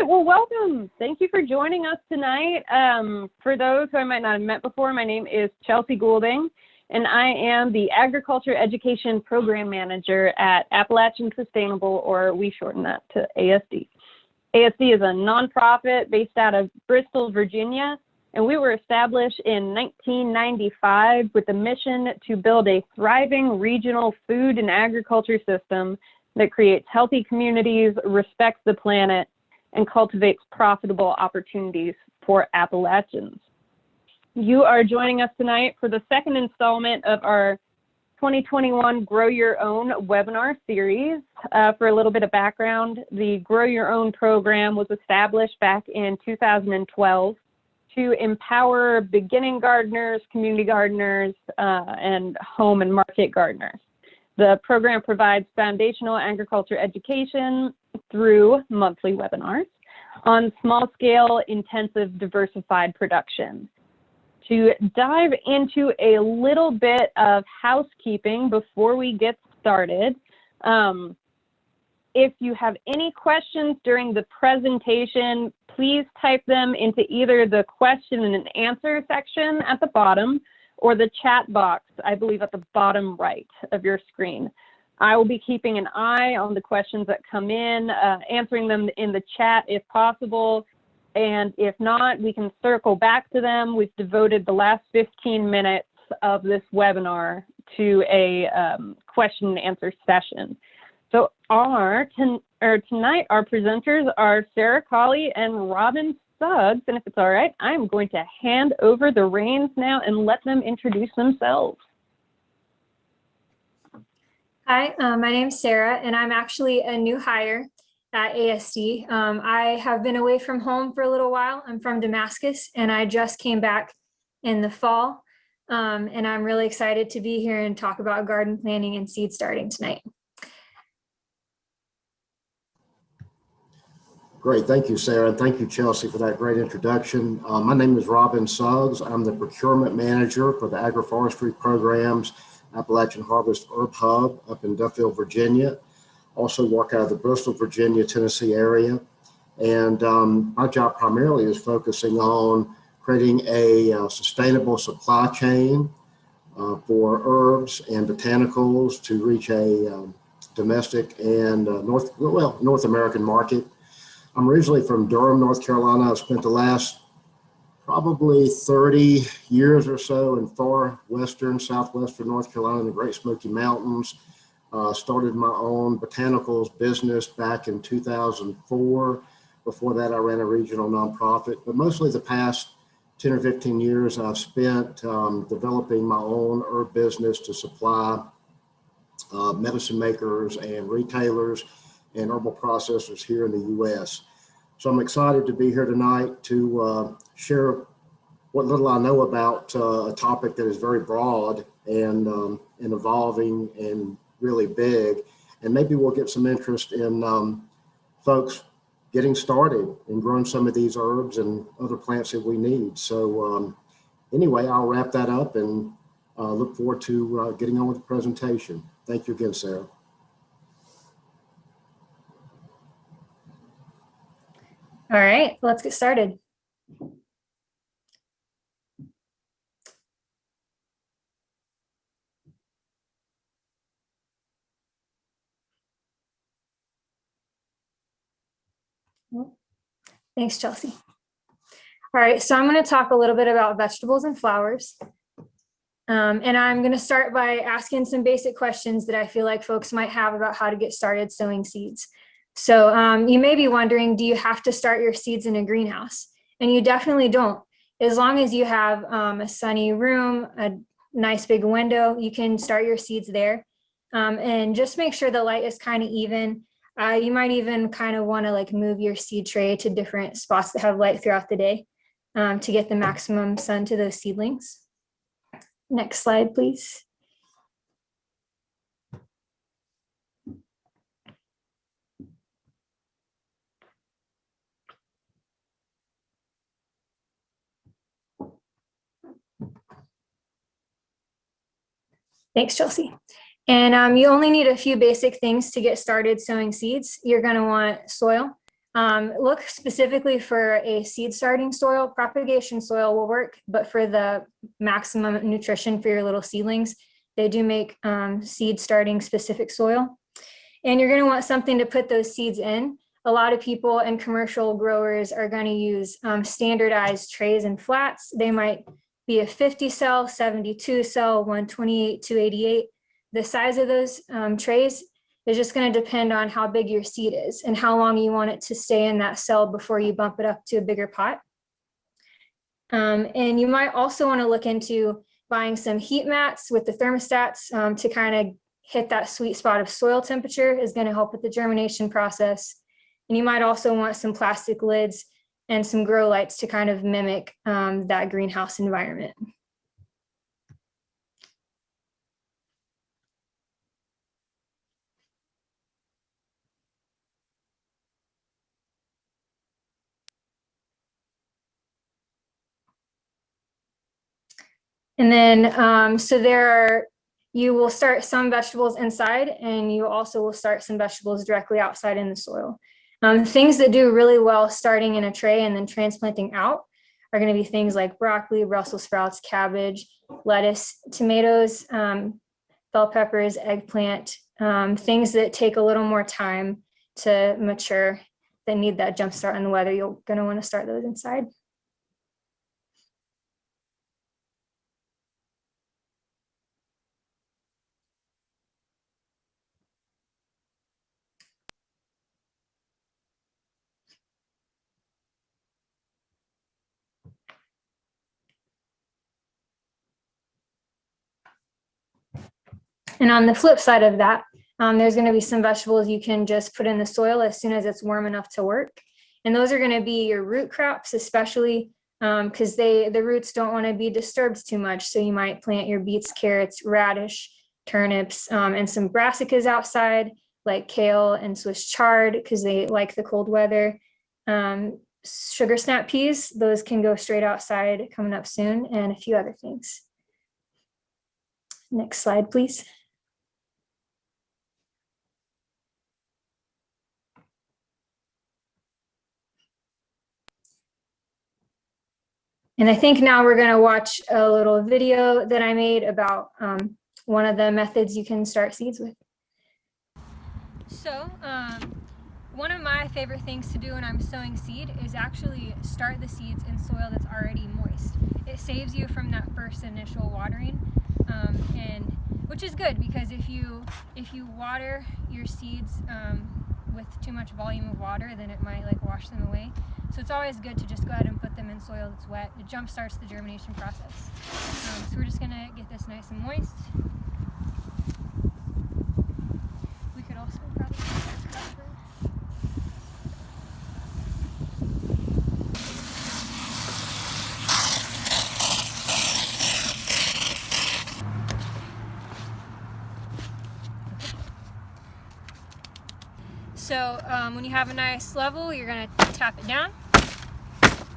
well, welcome. Thank you for joining us tonight. For those who I might not have met before, my name is Chelsea Goulding, and I am the Agriculture Education Program Manager at Appalachian Sustainable, or we shorten that to ASD. ASD is a nonprofit based out of Bristol, Virginia, and we were established in 1995 with the mission to build a thriving regional food and agriculture system that creates healthy communities, respects the planet, and cultivates profitable opportunities for Appalachians. You are joining us tonight for the second installment of our 2021 Grow Your Own webinar series. For a little bit of background, the Grow Your Own program was established back in 2012 to empower beginning gardeners, community gardeners, and home and market gardeners. The program provides foundational agriculture education through monthly webinars on small-scale, intensive, diversified production. To dive into a little bit of housekeeping before we get started, if you have any questions during the presentation, please type them into either the question and answer section at the bottom or the chat box, I believe at the bottom right of your screen. I will be keeping an eye on the questions that come in, answering them in the chat if possible, and if not, we can circle back to them. We've devoted the last 15 minutes of this webinar to a question and answer session. So tonight our presenters are Sarah Collie and Robin Suggs, and if it's all right, I'm going to hand over the reins now and let them introduce themselves. Hi, my name's Sarah, and I'm actually a new hire at ASD. I have been away from home for a little while. I'm from Damascus, and I just came back in the fall, and I'm really excited to be here and talk about garden planting and seed starting tonight. Great, thank you, Sarah, and thank you, Chelsea, for that great introduction. My name is Robin Suggs. I'm the procurement manager for the agroforestry programs Appalachian Harvest Herb Hub up in Duffield, Virginia. Also work out of the Bristol, Virginia, Tennessee area. And my job primarily is focusing on creating a sustainable supply chain for herbs and botanicals to reach a domestic and North American market. I'm originally from Durham, North Carolina. I've spent the last probably 30 years or so in far western, southwestern North Carolina in the Great Smoky Mountains. Started my own botanicals business back in 2004. Before that, I ran a regional nonprofit, but mostly the past 10 or 15 years I've spent developing my own herb business to supply medicine makers and retailers and herbal processors here in the U.S. So I'm excited to be here tonight to share what little I know about a topic that is very broad and evolving and really big. And maybe we'll get some interest in folks getting started and growing some of these herbs and other plants that we need. So anyway, I'll wrap that up and look forward to getting on with the presentation. Thank you again, Sarah. All right, let's get started. Thanks, Chelsea. All right, so I'm going to talk a little bit about vegetables and flowers. And I'm going to start by asking some basic questions that I feel like folks might have about how to get started sowing seeds. So you may be wondering, do you have to start your seeds in a greenhouse? And you definitely don't. As long as you have a sunny room, a nice big window, you can start your seeds there. And just make sure the light is kind of even. You might even kind of want to like move your seed tray to different spots that have light throughout the day to get the maximum sun to those seedlings. Next slide, please. Thanks, Chelsea. And you only need a few basic things to get started sowing seeds. You're going to want soil. Look specifically for a seed starting soil. Propagation soil will work, but for the maximum nutrition for your little seedlings, they do make seed starting specific soil. And you're going to want something to put those seeds in. A lot of people and commercial growers are going to use standardized trays and flats. They might be a 50 cell, 72 cell, 128, 288. The size of those trays is just going to depend on how big your seed is and how long you want it to stay in that cell before you bump it up to a bigger pot. And you might also want to look into buying some heat mats with the thermostats to kind of hit that sweet spot of soil temperature. Is going to help with the germination process. And you might also want some plastic lids and some grow lights to kind of mimic that greenhouse environment. And then, you will start some vegetables inside, and you also will start some vegetables directly outside in the soil. Things that do really well starting in a tray and then transplanting out are going to be things like broccoli, Brussels sprouts, cabbage, lettuce, tomatoes, bell peppers, eggplant, things that take a little more time to mature that need that jump start in the weather. You're going to want to start those inside. And on the flip side of that, there's going to be some vegetables you can just put in the soil as soon as it's warm enough to work. And those are going to be your root crops, especially because the roots don't want to be disturbed too much. So you might plant your beets, carrots, radish, turnips, and some brassicas outside, like kale and Swiss chard, because they like the cold weather. Sugar snap peas, those can go straight outside coming up soon, and a few other things. Next slide, please. And I think now we're going to watch a little video that I made about one of the methods you can start seeds with. So one of my favorite things to do when I'm sowing seed is actually start the seeds in soil that's already moist. It saves you from that first initial watering, and which is good, because if you water your seeds with too much volume of water, then it might like wash them away. So it's always good to just go ahead and put them in soil that's wet. It jump starts the germination process. So we're just gonna get this nice and moist. We could also probably cover. So when you have a nice level, you're gonna tap it down.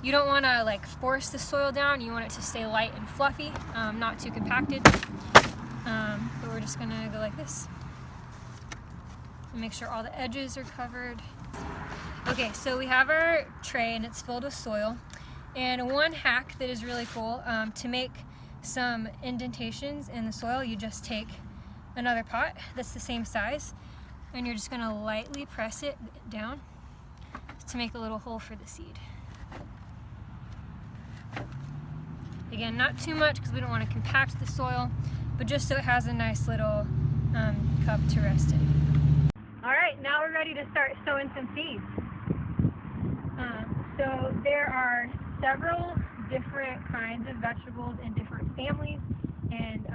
You don't want to like force the soil down. You want it to stay light and fluffy, not too compacted. But we're just gonna go like this and make sure all the edges are covered. Okay, so we have our tray and it's filled with soil. And one hack that is really cool, to make some indentations in the soil, you just take another pot that's the same size, and you're just gonna lightly press it down to make a little hole for the seed. Again, not too much because we don't want to compact the soil, but just so it has a nice little cup to rest in. All right, now we're ready to start sowing some seeds. So there are several different kinds of vegetables in different families, and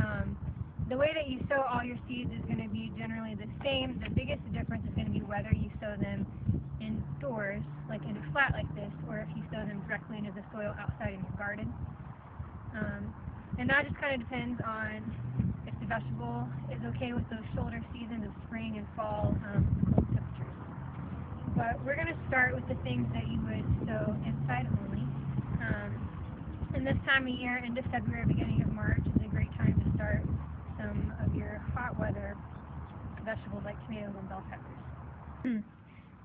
the way that you sow all your seeds is going to be generally the same. The biggest difference is going to be whether you sow them indoors, like in a flat like this, or if you sow them directly into the soil outside in your garden. And that just kind of depends on if the vegetable is okay with those shoulder seasons of spring and fall cold temperatures. But we're going to start with the things that you would sow inside only. And this time of year, into February, beginning of March, is a great time to start some of your hot weather vegetables like tomatoes and bell peppers.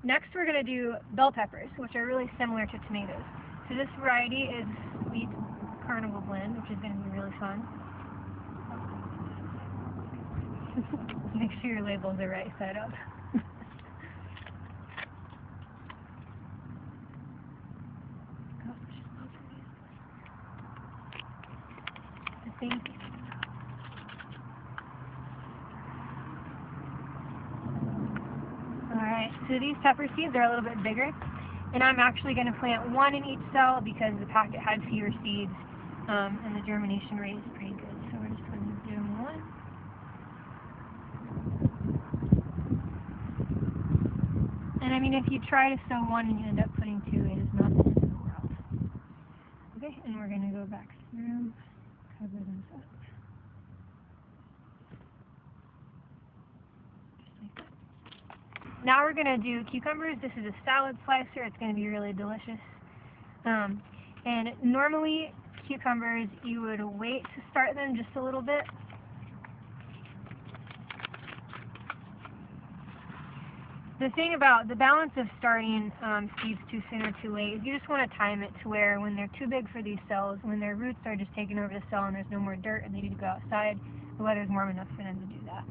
Next, we're going to do bell peppers, which are really similar to tomatoes. So this variety is sweet carnival blend, which is going to be really fun. Make sure your labels are right side up. Thank you. Alright, so these pepper seeds are a little bit bigger, and I'm actually going to plant one in each cell because the packet had fewer seeds, and the germination rate is pretty good. So we're just going to do one. And I mean, if you try to sow one and you end up putting two, it is not the end of the world. Okay, and we're going to go back through, cover those up. Now we're going to do cucumbers. This is a salad slicer. It's going to be really delicious. And normally cucumbers, you would wait to start them just a little bit. The thing about the balance of starting seeds too soon or too late is you just want to time it to where when they're too big for these cells, when their roots are just taking over the cell and there's no more dirt and they need to go outside, the weather's warm enough for them to do that.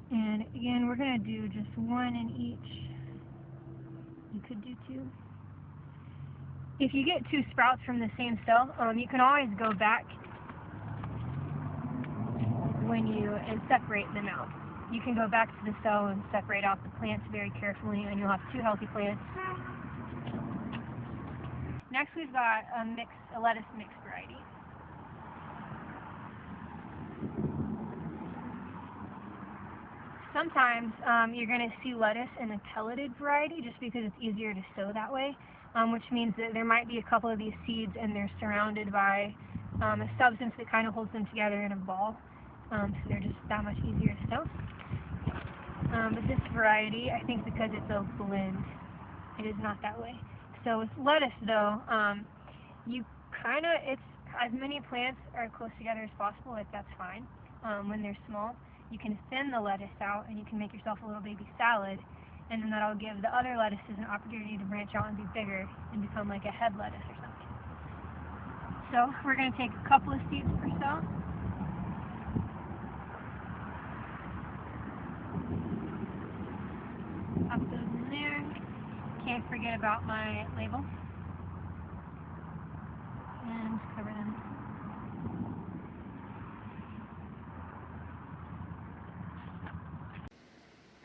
And again, we're going to do just one in each. You could do two. If you get two sprouts from the same cell, you can always go back and separate them out. You can go back to the cell and separate out the plants very carefully, and you'll have two healthy plants. Next, we've got a lettuce mix variety. Sometimes you're going to see lettuce in a pelleted variety just because it's easier to sow that way, which means that there might be a couple of these seeds and they're surrounded by a substance that kind of holds them together in a ball, so they're just that much easier to sow. But this variety, I think because it's a blend, it is not that way. So with lettuce though, it's as many plants are close together as possible, that's fine. When they're small, you can thin the lettuce out and you can make yourself a little baby salad, and then that'll give the other lettuces an opportunity to branch out and be bigger and become like a head lettuce or something. So we're going to take a couple of seeds per cell. Pop those in there. Can't forget about my label. And cover them.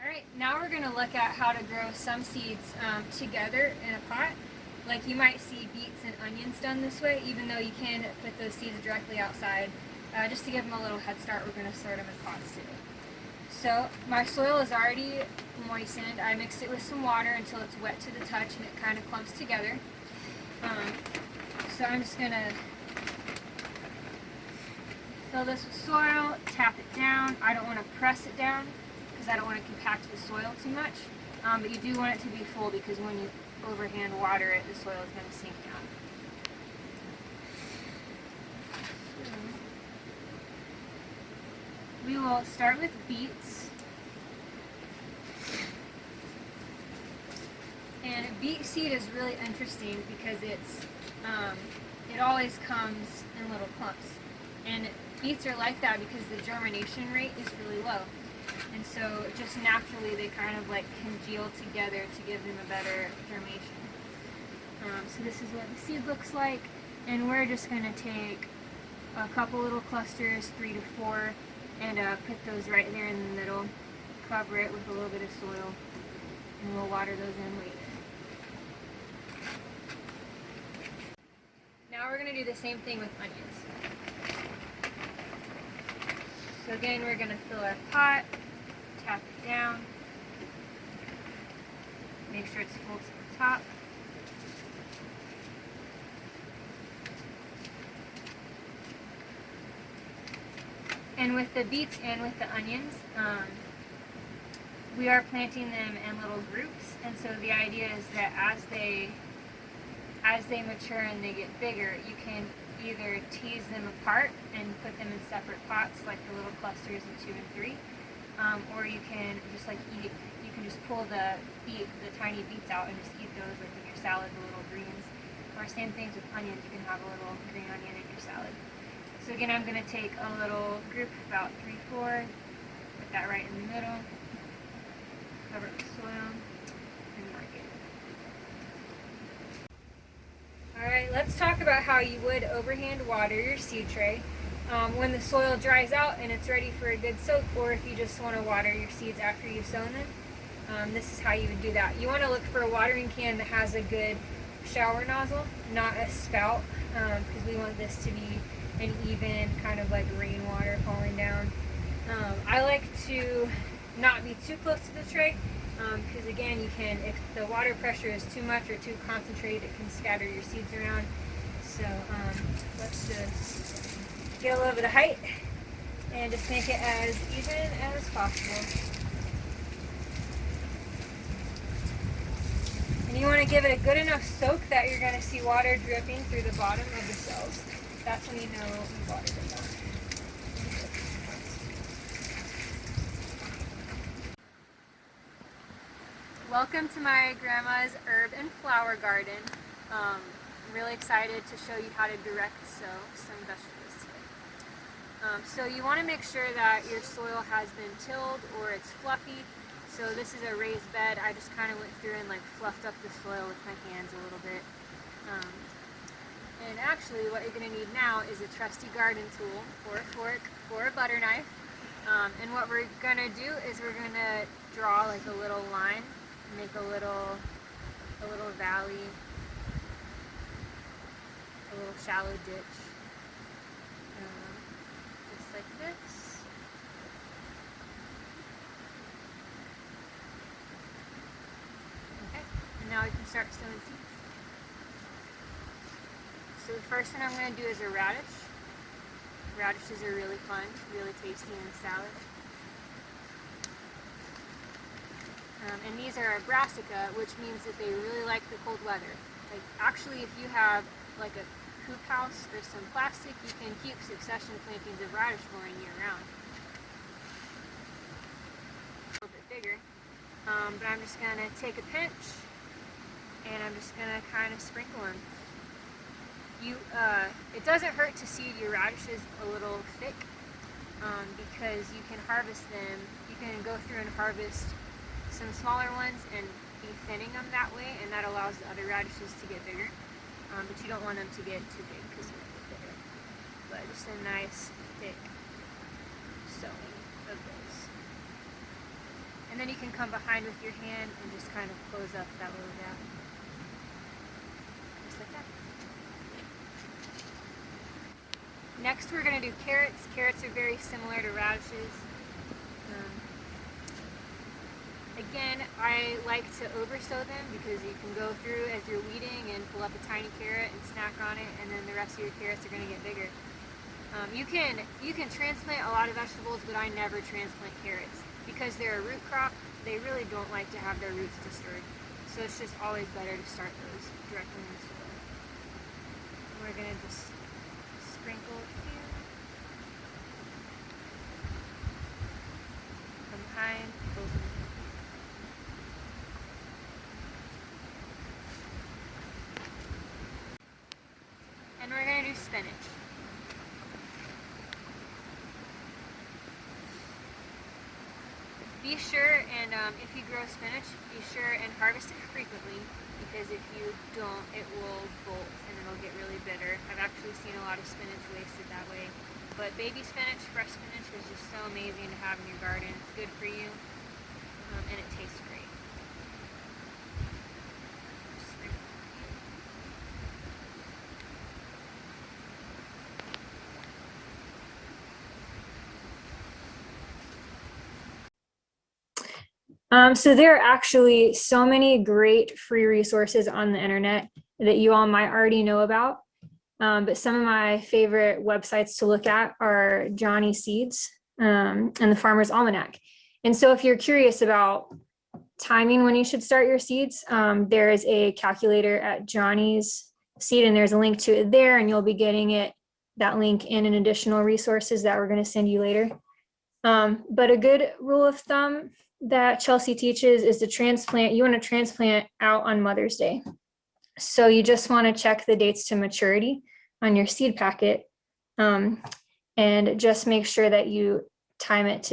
Alright, now we're going to look at how to grow some seeds together in a pot. Like you might see beets and onions done this way, even though you can put those seeds directly outside. Just to give them a little head start, we're going to sort them in pots today. So my soil is already moistened. I mixed it with some water until it's wet to the touch and it kind of clumps together. So I'm just going to fill this with soil, tap it down. I don't want to press it down because I don't want to compact the soil too much. But you do want it to be full because when you overhand water it, the soil is going to sink down. We will start with beets. And beet seed is really interesting because it always comes in little clumps. And beets are like that because the germination rate is really low. And so just naturally they kind of like congeal together to give them a better germination. So this is what the seed looks like. And we're just going to take a couple little clusters, 3 to 4, and put those right there in the middle, cover it with a little bit of soil, and we'll water those in later. Now we're going to do the same thing with onions. So again, we're going to fill our pot, tap it down, make sure it's full to the top. And with the beets and with the onions, we are planting them in little groups, and so the idea is that as they mature and they get bigger, you can either tease them apart and put them in separate pots like the little clusters of 2 and 3, or you can just like you can can just pull the tiny beets out and just eat those like in your salad, the little greens. Or same things with onions, you can have a little green onion in your salad. So again, I'm going to take a little group, about 3/4, put that right in the middle, cover it with soil, and mark it. Alright, let's talk about how you would overhand water your seed tray when the soil dries out and it's ready for a good soak, or if you just want to water your seeds after you've sown them. This is how you would do that. You want to look for a watering can that has a good shower nozzle, not a spout, because we want this to be an even kind of like rainwater falling down. I like to not be too close to the tray, because again, if the water pressure is too much or too concentrated, it can scatter your seeds around. So let's just get a little bit of height and just make it as even as possible. And you want to give it a good enough soak that you're going to see water dripping through the bottom of the cells. That's when you know you've watered them well. Welcome to my grandma's herb and flower garden. I'm really excited to show you how to direct sow some vegetables today. So you want to make sure that your soil has been tilled or it's fluffy. So this is a raised bed. I just kind of went through and like fluffed up the soil with my hands a little bit. And actually what you're going to need now is a trusty garden tool, or a fork, or a butter knife. And what we're going to do is we're going to draw like a little line, make a little valley, a little shallow ditch, just like this. Okay, and now we can start sowing seeds. So the first thing I'm going to do is a radish. Radishes are really fun, really tasty in a salad. And these are a brassica, which means that they really like the cold weather. Like actually, if you have like a hoop house or some plastic, you can keep succession plantings of radish growing year round. A little bit bigger, but I'm just going to take a pinch and I'm just going to kind of sprinkle them. It doesn't hurt to seed your radishes a little thick, because you can harvest them. You can go through and harvest some smaller ones and be thinning them that way, and that allows the other radishes to get bigger. But you don't want them to get too big because they're get bitter. But just a nice thick sowing of those. And then you can come behind with your hand and just kind of close up that little gap. Just like that. Next we're going to do carrots. Carrots are very similar to radishes. Again, I like to oversow them because you can go through as you're weeding and pull up a tiny carrot and snack on it, and then the rest of your carrots are going to get bigger. You can transplant a lot of vegetables, but I never transplant carrots because they're a root crop. They really don't like to have their roots disturbed, so it's just always better to start those directly in the soil. We're going to just sprinkle a few from behind, close them. And we're going to do spinach. Be sure, and if you grow spinach, be sure and harvest it frequently, because if you don't, it will bolt and it'll get really bitter. I've actually seen a lot of spinach wasted that way. But baby spinach, fresh spinach is just so amazing to have in your garden. It's good for you, and it tastes great. So there are actually so many great free resources on the internet that you all might already know about. But some of my favorite websites to look at are Johnny Seeds and the Farmer's Almanac. And so if you're curious about timing when you should start your seeds, there is a calculator at Johnny's Seed, and there's a link to it there, and you'll be getting that link in additional resources that we're going to send you later. But a good rule of thumb that Chelsea teaches is to transplant. You want to transplant out on Mother's Day. So you just want to check the dates to maturity on your seed packet, and just make sure that you time it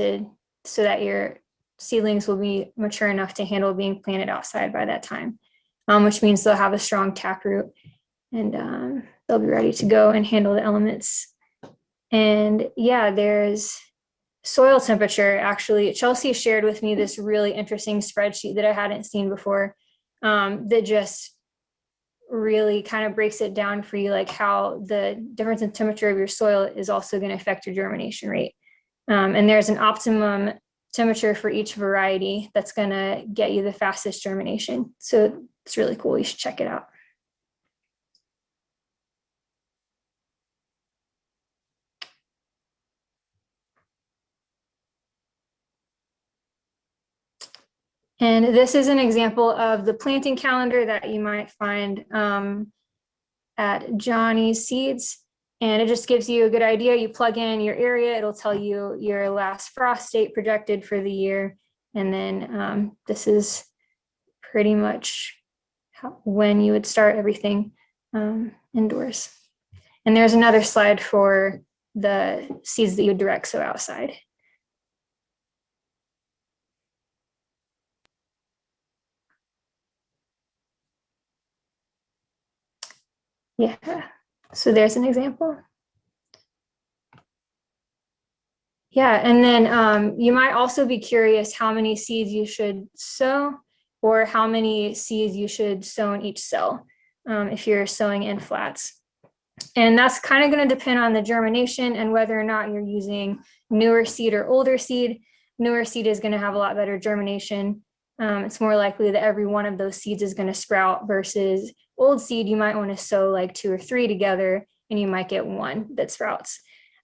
so that your seedlings will be mature enough to handle being planted outside by that time, which means they'll have a strong taproot, and they'll be ready to go and handle the elements. And yeah, there's soil temperature. Actually, Chelsea shared with me this really interesting spreadsheet that I hadn't seen before, that just really kind of breaks it down for you, like how the difference in temperature of your soil is also going to affect your germination rate. And there's an optimum temperature for each variety that's going to get you the fastest germination. So it's really cool. You should check it out. And this is an example of the planting calendar that you might find at Johnny's Seeds. And it just gives you a good idea. You plug in your area, it'll tell you your last frost date projected for the year. And then this is pretty much when you would start everything indoors. And there's another slide for the seeds that you would direct sow outside. Yeah, so there's an example. Yeah, and then you might also be curious how many seeds you should sow, or how many seeds you should sow in each cell if you're sowing in flats. And that's kind of going to depend on the germination and whether or not you're using newer seed or older seed. Newer seed is going to have a lot better germination. It's more likely that every one of those seeds is going to sprout, versus old seed, you might want to sow like 2 or 3 together and you might get one that sprouts.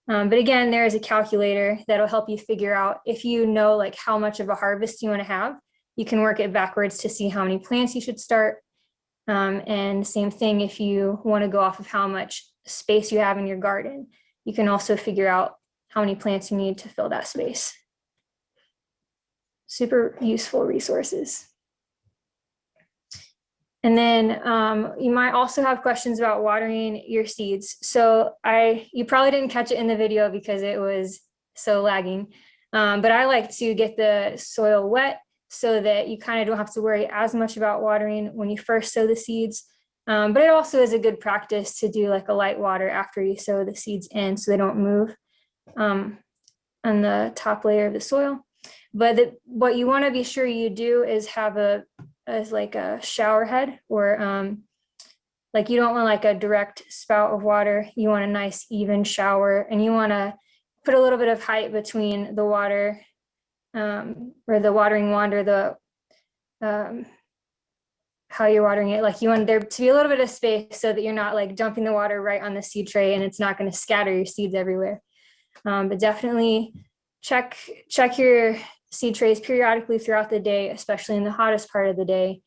But again, there is a calculator that'll help you figure out, if you know like how much of a harvest you want to have, you can work it backwards to see how many plants you should start. And same thing, if you want to go off of how much space you have in your garden, you can also figure out how many plants you need to fill that space. Super useful resources. And then you might also have questions about watering your seeds. So you probably didn't catch it in the video because it was so lagging, but I like to get the soil wet so that you kind of don't have to worry as much about watering when you first sow the seeds. But it also is a good practice to do like a light water after you sow the seeds in, so they don't move on the top layer of the soil. But what you want to be sure you do is have like a shower head, or like you don't want like a direct spout of water. You want a nice even shower, and you want to put a little bit of height between the water or the watering wand, or the how you're watering it. Like you want there to be a little bit of space so that you're not like dumping the water right on the seed tray and it's not going to scatter your seeds everywhere. But definitely check your seed trays periodically throughout the day, especially in the hottest part of the day.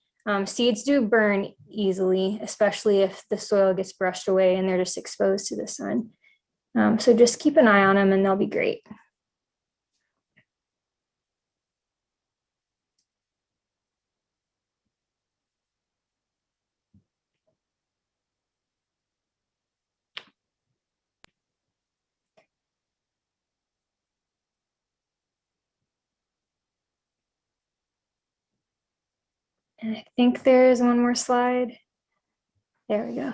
Seeds do burn easily, especially if the soil gets brushed away and they're just exposed to the sun. So just keep an eye on them and they'll be great. And I think there's one more slide. There we go.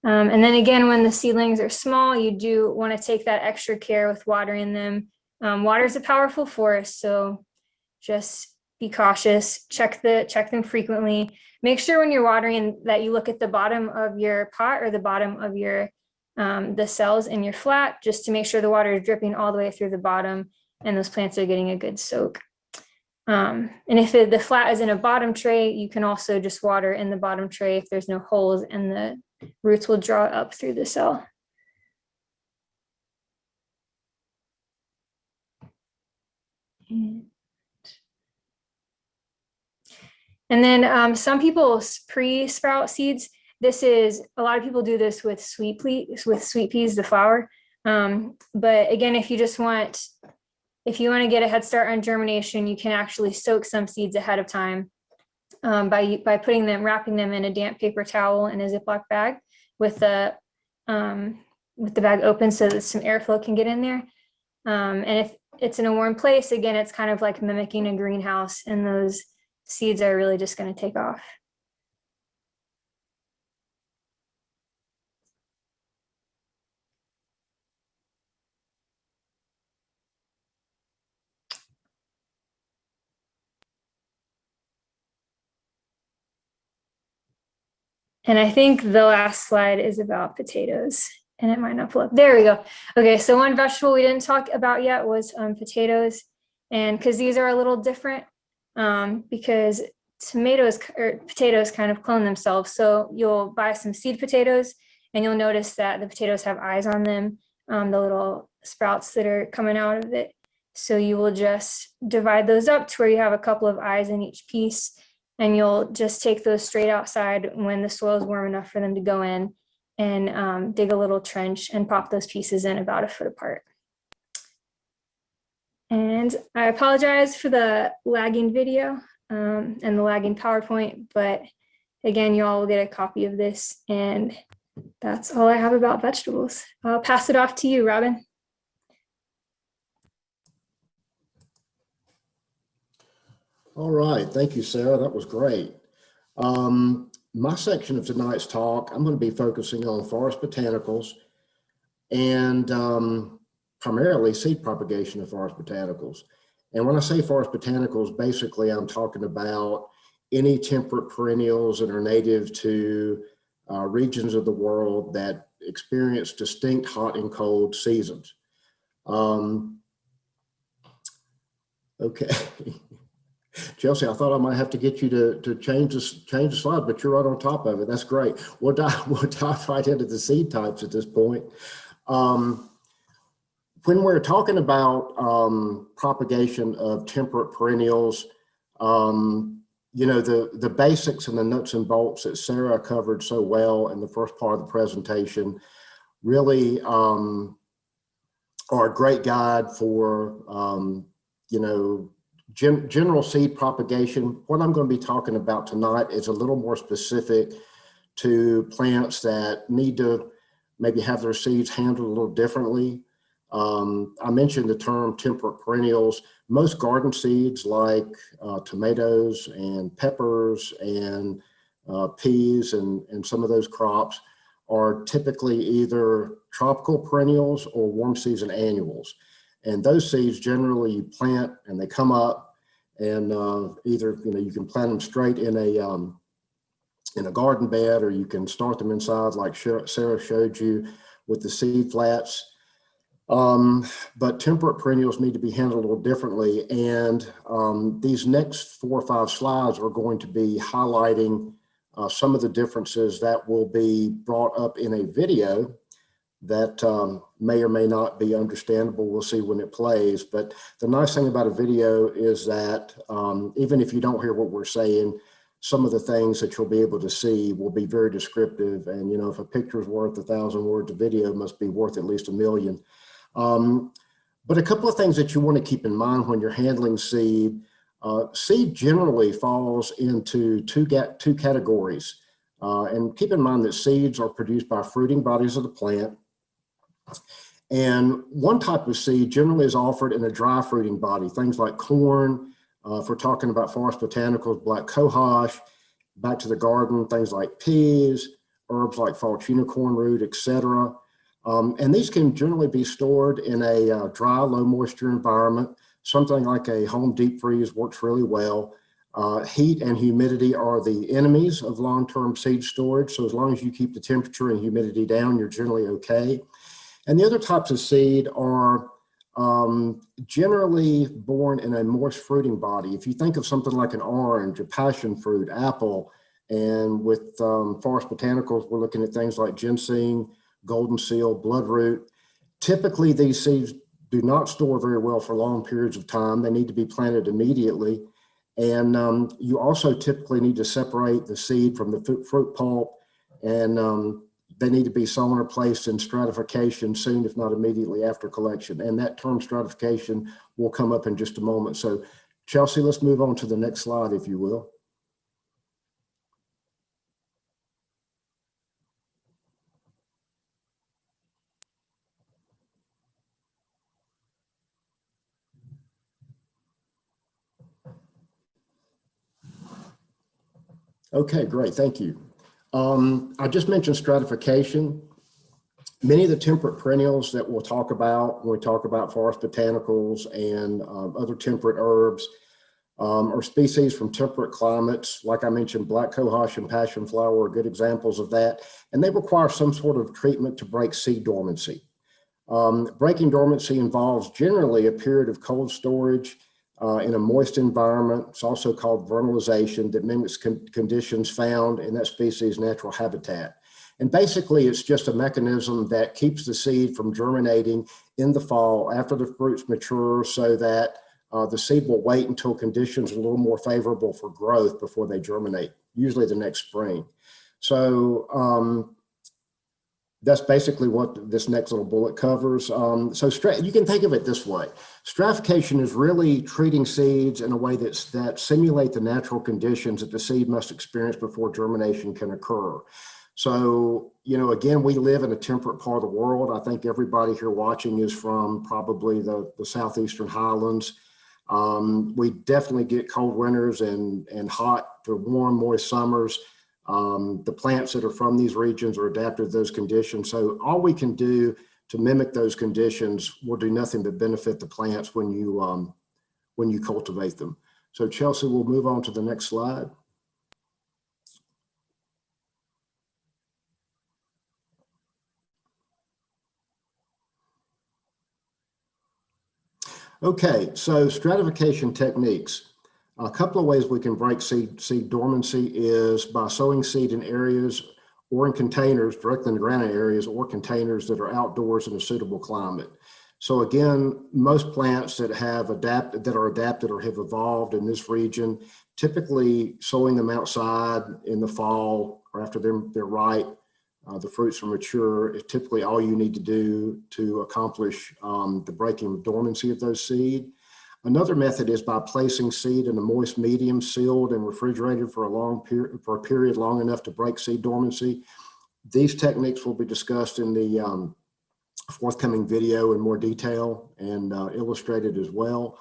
And then again, when the seedlings are small, you do want to take that extra care with watering them. Water is a powerful force, so just be cautious. Check them frequently. Make sure when you're watering that you look at the bottom of your pot, or the bottom of your the cells in your flat, just to make sure the water is dripping all the way through the bottom and those plants are getting a good soak. And if the flat is in a bottom tray, you can also just water in the bottom tray if there's no holes, and the roots will draw up through the cell. And then some people pre-sprout seeds. A lot of people do this with sweet peas, the flower. But again, if you just want if you want to get a head start on germination, you can actually soak some seeds ahead of time by putting them, wrapping them in a damp paper towel in a Ziploc bag with the bag open so that some airflow can get in there. And if it's in a warm place, again, it's kind of like mimicking a greenhouse, and those seeds are really just going to take off. And I think the last slide is about potatoes, and it might not pull up. There we go. Okay, so one vegetable we didn't talk about yet was potatoes. And because these are a little different, because potatoes kind of clone themselves. So you'll buy some seed potatoes, and you'll notice that the potatoes have eyes on them, the little sprouts that are coming out of it. So you will just divide those up to where you have a couple of eyes in each piece. And you'll just take those straight outside when the soil is warm enough for them to go in, and dig a little trench and pop those pieces in about a foot apart. And I apologize for the lagging video and the lagging PowerPoint, but again, you all will get a copy of this, and that's all I have about vegetables. I'll pass it off to you, Robin. All right, thank you, Sarah. That was great. My section of tonight's talk, I'm going to be focusing on forest botanicals and primarily seed propagation of forest botanicals. And when I say forest botanicals, basically I'm talking about any temperate perennials that are native to regions of the world that experience distinct hot and cold seasons. Okay. Chelsea, I thought I might have to get you to change the slide, but you're right on top of it. That's great. We'll dive right into the seed types at this point. When we're talking about propagation of temperate perennials, you know, the basics and the nuts and bolts that Sarah covered so well in the first part of the presentation really are a great guide for, you know, general seed propagation. What I'm going to be talking about tonight is a little more specific to plants that need to maybe have their seeds handled a little differently. I mentioned the term temperate perennials. Most garden seeds like tomatoes and peppers and peas and some of those crops are typically either tropical perennials or warm season annuals. And those seeds generally you plant and they come up, and either, you know, you can plant them straight in a garden bed, or you can start them inside like Sarah showed you with the seed flats. But temperate perennials need to be handled a little differently. And these next 4 or 5 slides are going to be highlighting some of the differences that will be brought up in a video that may or may not be understandable. We'll see when it plays. But the nice thing about a video is that even if you don't hear what we're saying, some of the things that you'll be able to see will be very descriptive. And, you know, if a picture is worth 1,000 words, a video must be worth at least 1,000,000. But a couple of things that you want to keep in mind when you're handling seed. Seed generally falls into two categories. And keep in mind that seeds are produced by fruiting bodies of the plant. And one type of seed generally is offered in a dry fruiting body, things like corn. If we're talking about forest botanicals, black cohosh, back to the garden, things like peas, herbs like false unicorn root, etc. And these can generally be stored in a dry, low moisture environment. Something like a home deep freeze works really well. Heat and humidity are the enemies of long-term seed storage. So as long as you keep the temperature and humidity down, you're generally okay. And the other types of seed are generally born in a moist fruiting body. If you think of something like an orange, a passion fruit, apple, and with forest botanicals, we're looking at things like ginseng, golden seal, bloodroot. Typically, these seeds do not store very well for long periods of time. They need to be planted immediately. And you also typically need to separate the seed from the fruit pulp. And they need to be sown or placed in stratification soon, if not immediately after collection. And that term stratification will come up in just a moment. So Chelsea, let's move on to the next slide, if you will. Okay, great, thank you. I just mentioned stratification. Many of the temperate perennials that we'll talk about when we talk about forest botanicals and other temperate herbs are species from temperate climates. Like I mentioned, black cohosh and passion flower are good examples of that. And they require some sort of treatment to break seed dormancy. Breaking dormancy involves generally a period of cold storage in a moist environment. It's also called vernalization, that mimics conditions found in that species' natural habitat. And basically, it's just a mechanism that keeps the seed from germinating in the fall after the fruits mature, so that the seed will wait until conditions are a little more favorable for growth before they germinate, usually the next spring. So that's basically what this next little bullet covers. So you can think of it this way. Stratification is really treating seeds in a way that simulate the natural conditions that the seed must experience before germination can occur. So, you know, again, we live in a temperate part of the world. I think everybody here watching is from probably the southeastern highlands. We definitely get cold winters and hot to warm, moist summers. The plants that are from these regions are adapted to those conditions. So all we can do to mimic those conditions will do nothing but benefit the plants when you cultivate them. So Chelsea, we'll move on to the next slide. Okay, so stratification techniques. A couple of ways we can break seed dormancy is by sowing seed in areas or in containers, directly in the ground areas, or containers that are outdoors in a suitable climate. So again, most plants that are adapted or have evolved in this region, typically sowing them outside in the fall or after they're ripe, the fruits are mature, is typically all you need to do to accomplish the breaking of dormancy of those seed. Another method is by placing seed in a moist medium, sealed and refrigerated for a period long enough to break seed dormancy. These techniques will be discussed in the forthcoming video in more detail and illustrated as well.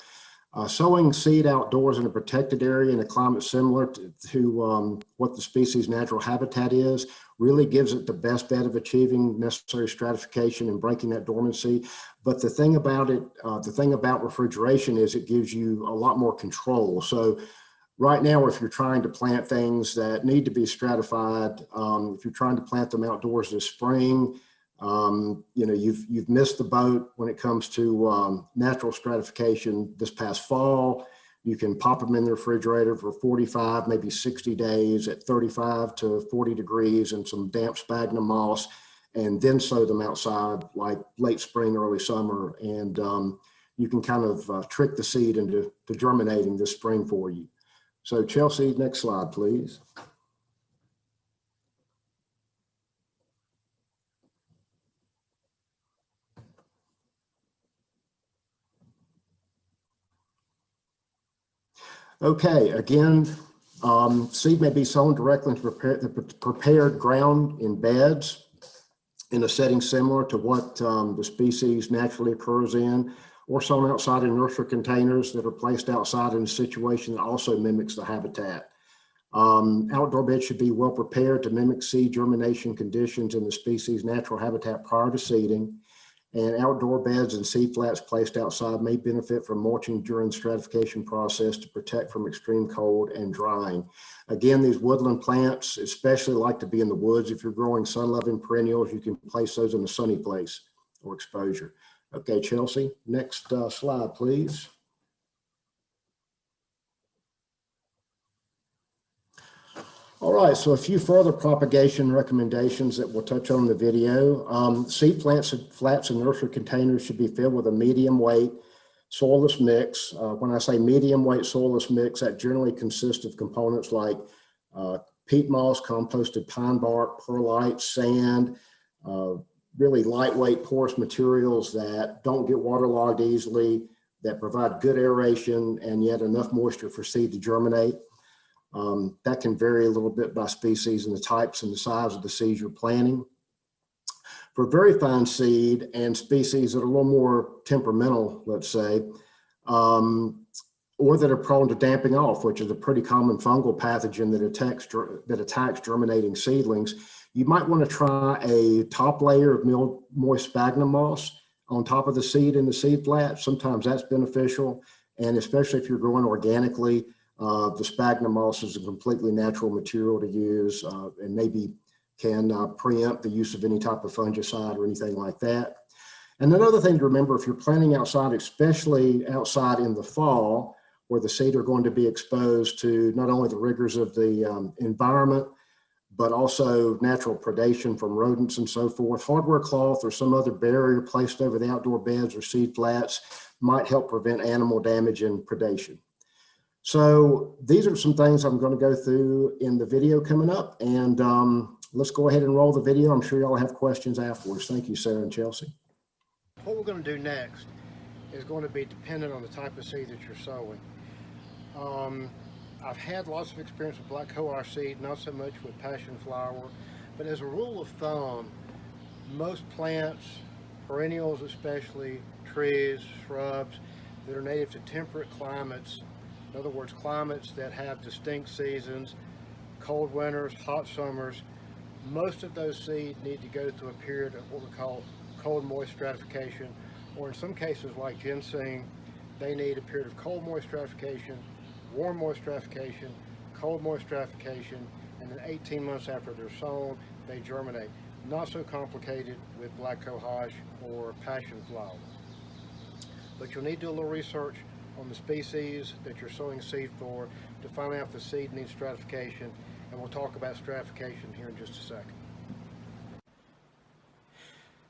Sowing seed outdoors in a protected area in a climate similar to what the species' natural habitat is really gives it the best bet of achieving necessary stratification and breaking that dormancy. But the thing about refrigeration is it gives you a lot more control. So right now, if you're trying to plant things that need to be stratified, if you're trying to plant them outdoors this spring, you know, you've missed the boat when it comes to natural stratification this past fall. You can pop them in the refrigerator for 45, maybe 60 days at 35 to 40 degrees and some damp sphagnum moss, and then sow them outside like late spring, early summer. And you can kind of trick the seed into germinating this spring for you. So Chelsea, next slide, please. Okay, again, seed may be sown directly into the prepared ground in beds in a setting similar to what the species naturally occurs in, or sown outside in nursery containers that are placed outside in a situation that also mimics the habitat. Outdoor beds should be well prepared to mimic seed germination conditions in the species' natural habitat prior to seeding. And outdoor beds and seed flats placed outside may benefit from mulching during the stratification process to protect from extreme cold and drying. Again, these woodland plants especially like to be in the woods. If you're growing sun-loving perennials, you can place those in a sunny place or exposure. Okay, Chelsea, next slide, please. All right, so a few further propagation recommendations that we'll touch on in the video. Seed flats and nursery containers should be filled with a medium weight soilless mix. When I say medium weight soilless mix, that generally consists of components like peat moss, composted pine bark, perlite, sand, really lightweight porous materials that don't get waterlogged easily, that provide good aeration and yet enough moisture for seed to germinate. That can vary a little bit by species and the types and the size of the seeds you're planting. For very fine seed and species that are a little more temperamental, let's say, or that are prone to damping off, which is a pretty common fungal pathogen that attacks germinating seedlings, you might want to try a top layer of moist sphagnum moss on top of the seed in the seed flat. Sometimes that's beneficial, and especially if you're growing organically, the sphagnum moss is a completely natural material to use and maybe can preempt the use of any type of fungicide or anything like that. And another thing to remember, if you're planting outside, especially outside in the fall, where the seed are going to be exposed to not only the rigors of the environment, but also natural predation from rodents and so forth, hardware cloth or some other barrier placed over the outdoor beds or seed flats might help prevent animal damage and predation. So these are some things I'm going to go through in the video coming up, and let's go ahead and roll the video. I'm sure y'all have questions afterwards. Thank you, Sarah and Chelsea. What we're going to do next is going to be dependent on the type of seed that you're sowing. I've had lots of experience with black cohosh seed, not so much with passion flower, but as a rule of thumb, most plants, perennials especially, trees, shrubs that are native to temperate climates, in other words, climates that have distinct seasons, cold winters, hot summers, most of those seeds need to go through a period of what we call cold moist stratification, or in some cases like ginseng, they need a period of cold moist stratification, warm moist stratification, cold moist stratification, and then 18 months after they're sown, they germinate. Not so complicated with black cohosh or passion flower. But you'll need to do a little research on the species that you're sowing seed for to find out if the seed needs stratification, and we'll talk about stratification here in just a second.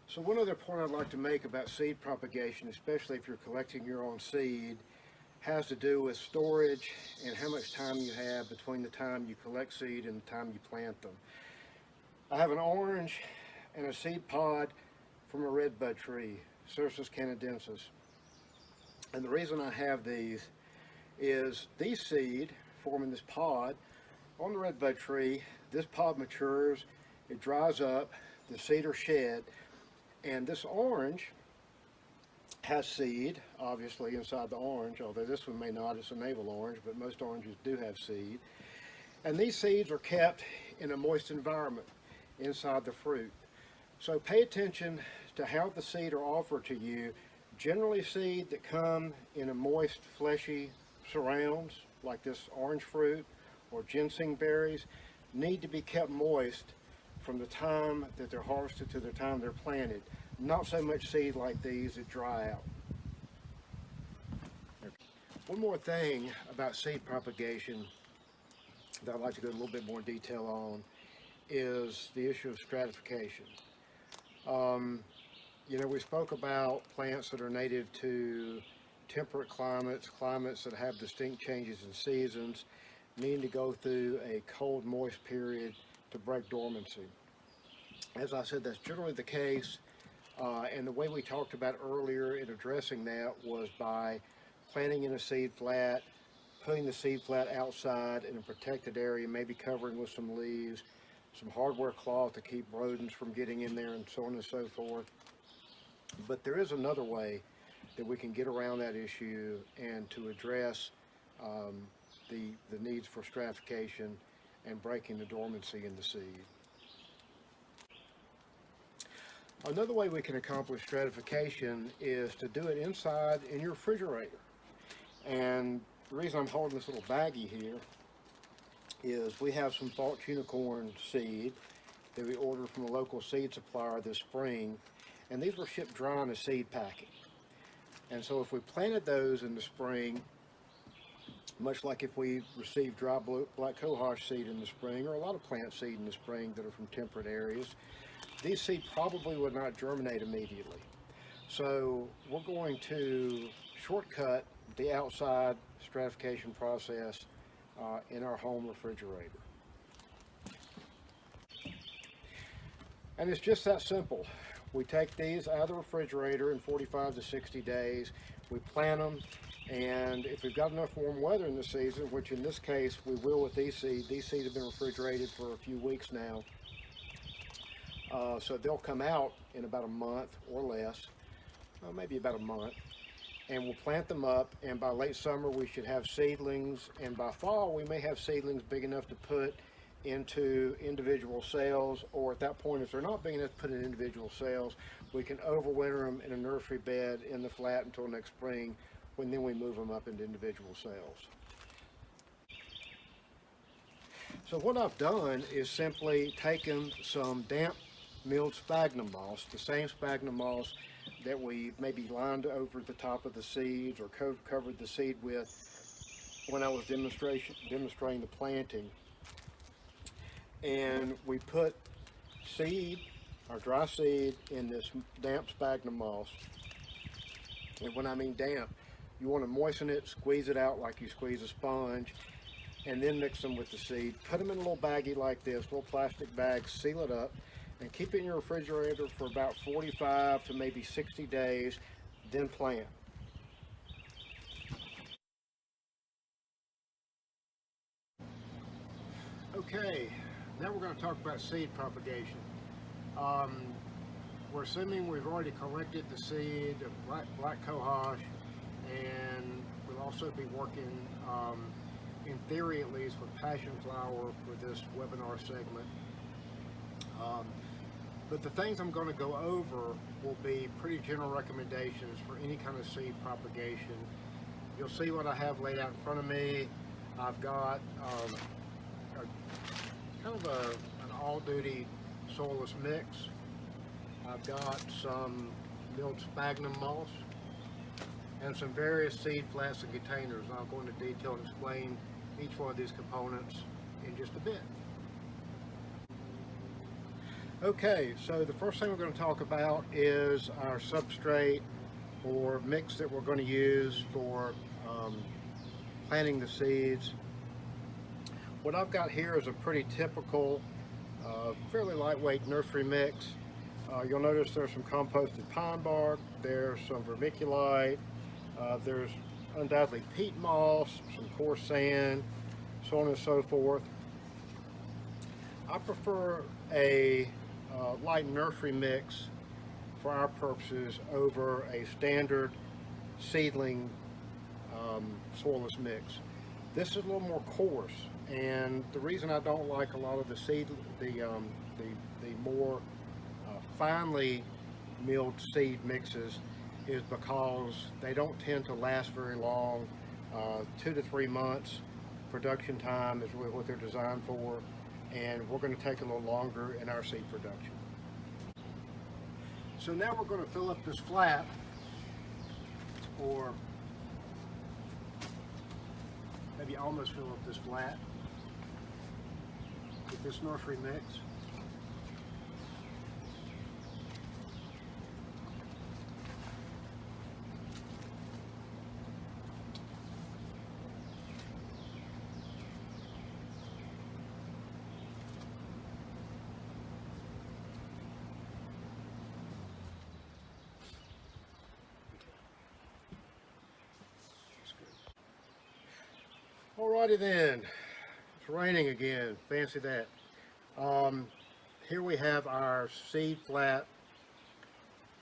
So one other point I'd like to make about seed propagation, especially if you're collecting your own seed, has to do with storage and how much time you have between the time you collect seed and the time you plant them. I have an orange and a seed pod from a redbud tree, Cercis canadensis. And the reason I have these is these seed forming this pod on the redbud tree. This pod matures, it dries up, the seed are shed, and this orange has seed, obviously, inside the orange, although this one may not. It's a navel orange, but most oranges do have seed. And these seeds are kept in a moist environment inside the fruit. So pay attention to how the seed are offered to you. Generally, seed that come in a moist, fleshy surrounds, like this orange fruit or ginseng berries, need to be kept moist from the time that they're harvested to the time they're planted. Not so much seed like these that dry out. One more thing about seed propagation that I'd like to go a little bit more detail on is the issue of stratification. You know, we spoke about plants that are native to temperate climates, climates that have distinct changes in seasons, needing to go through a cold, moist period to break dormancy. As I said, that's generally the case. And the way we talked about earlier in addressing that was by planting in a seed flat, putting the seed flat outside in a protected area, maybe covering with some leaves, some hardware cloth to keep rodents from getting in there, and so on and so forth. But there is another way that we can get around that issue and to address the needs for stratification and breaking the dormancy in the seed. Another way we can accomplish stratification is to do it inside in your refrigerator. And the reason I'm holding this little baggie here is we have some false unicorn seed that we ordered from a local seed supplier this spring, and these were shipped dry in a seed packet. And so if we planted those in the spring, much like if we received dry black cohosh seed in the spring, or a lot of plant seed in the spring that are from temperate areas, these seeds probably would not germinate immediately. So we're going to shortcut the outside stratification process in our home refrigerator. And it's just that simple. We take these out of the refrigerator in 45 to 60 days, we plant them, and if we've got enough warm weather in the season, which in this case we will with these seeds have been refrigerated for a few weeks now, so they'll come out in about a month or less, maybe about a month, and we'll plant them up, and by late summer we should have seedlings, and by fall we may have seedlings big enough to put into individual cells, or at that point, if they're not big enough to put in individual cells, we can overwinter them in a nursery bed in the flat until next spring, when then we move them up into individual cells. So what I've done is simply taken some damp milled sphagnum moss, the same sphagnum moss that we maybe lined over the top of the seeds or covered the seed with when I was demonstrating the planting. And we put seed, our dry seed, in this damp sphagnum moss. And when I mean damp, you want to moisten it, squeeze it out like you squeeze a sponge, and then mix them with the seed. Put them in a little baggie like this, little plastic bag, seal it up, and keep it in your refrigerator for about 45 to maybe 60 days, then plant. Okay, now we're going to talk about seed propagation. We're assuming we've already collected the seed of black cohosh, and we'll also be working, in theory at least, with passion flower for this webinar segment. But the things I'm going to go over will be pretty general recommendations for any kind of seed propagation. You'll see what I have laid out in front of me. I've got an all-duty soilless mix. I've got some milled sphagnum moss and some various seed flats and containers. And I'll go into detail and explain each one of these components in just a bit. Okay, so the first thing we're going to talk about is our substrate or mix that we're going to use for planting the seeds. What I've got here is a pretty typical, fairly lightweight nursery mix. You'll notice there's some composted pine bark, there's some vermiculite, there's undoubtedly peat moss, some coarse sand, so on and so forth. I prefer a light nursery mix for our purposes over a standard seedling soilless mix. This is a little more coarse, and the reason I don't like a lot of the more finely milled seed mixes is because they don't tend to last very long. 2 to 3 months production time is really what they're designed for, and we're going to take a little longer in our seed production. So now we're going to fill up this flat, or maybe almost fill up this flat with this nursery mix. Alrighty then, it's raining again, fancy that. Here we have our seed flat,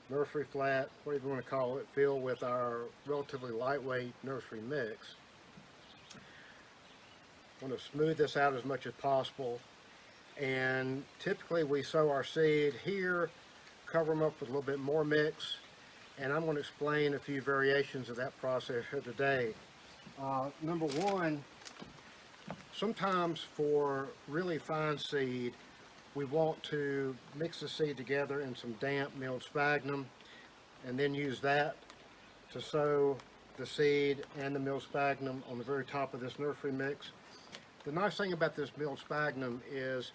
nursery flat, whatever you want to call it, filled with our relatively lightweight nursery mix. I want to smooth this out as much as possible, and typically we sow our seed here, cover them up with a little bit more mix, and I'm going to explain a few variations of that process here today. Number one, sometimes for really fine seed, we want to mix the seed together in some damp milled sphagnum and then use that to sow the seed and the milled sphagnum on the very top of this nursery mix. The nice thing about this milled sphagnum is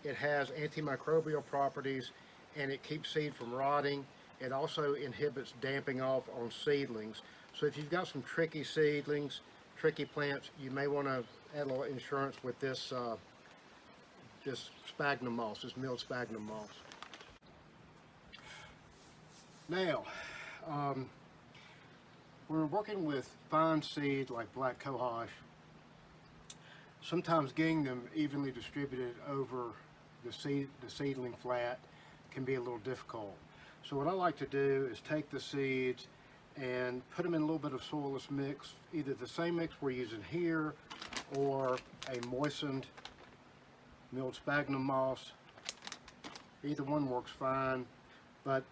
it has antimicrobial properties and it keeps seed from rotting. It also inhibits damping off on seedlings. So if you've got some tricky seedlings, tricky plants, you may want to add a little insurance with this this sphagnum moss, this milled sphagnum moss. Now, when we're working with fine seed like black cohosh, sometimes getting them evenly distributed over the seedling flat can be a little difficult. So what I like to do is take the seeds and put them in a little bit of soilless mix, either the same mix we're using here or a moistened milled sphagnum moss. Either one works fine, but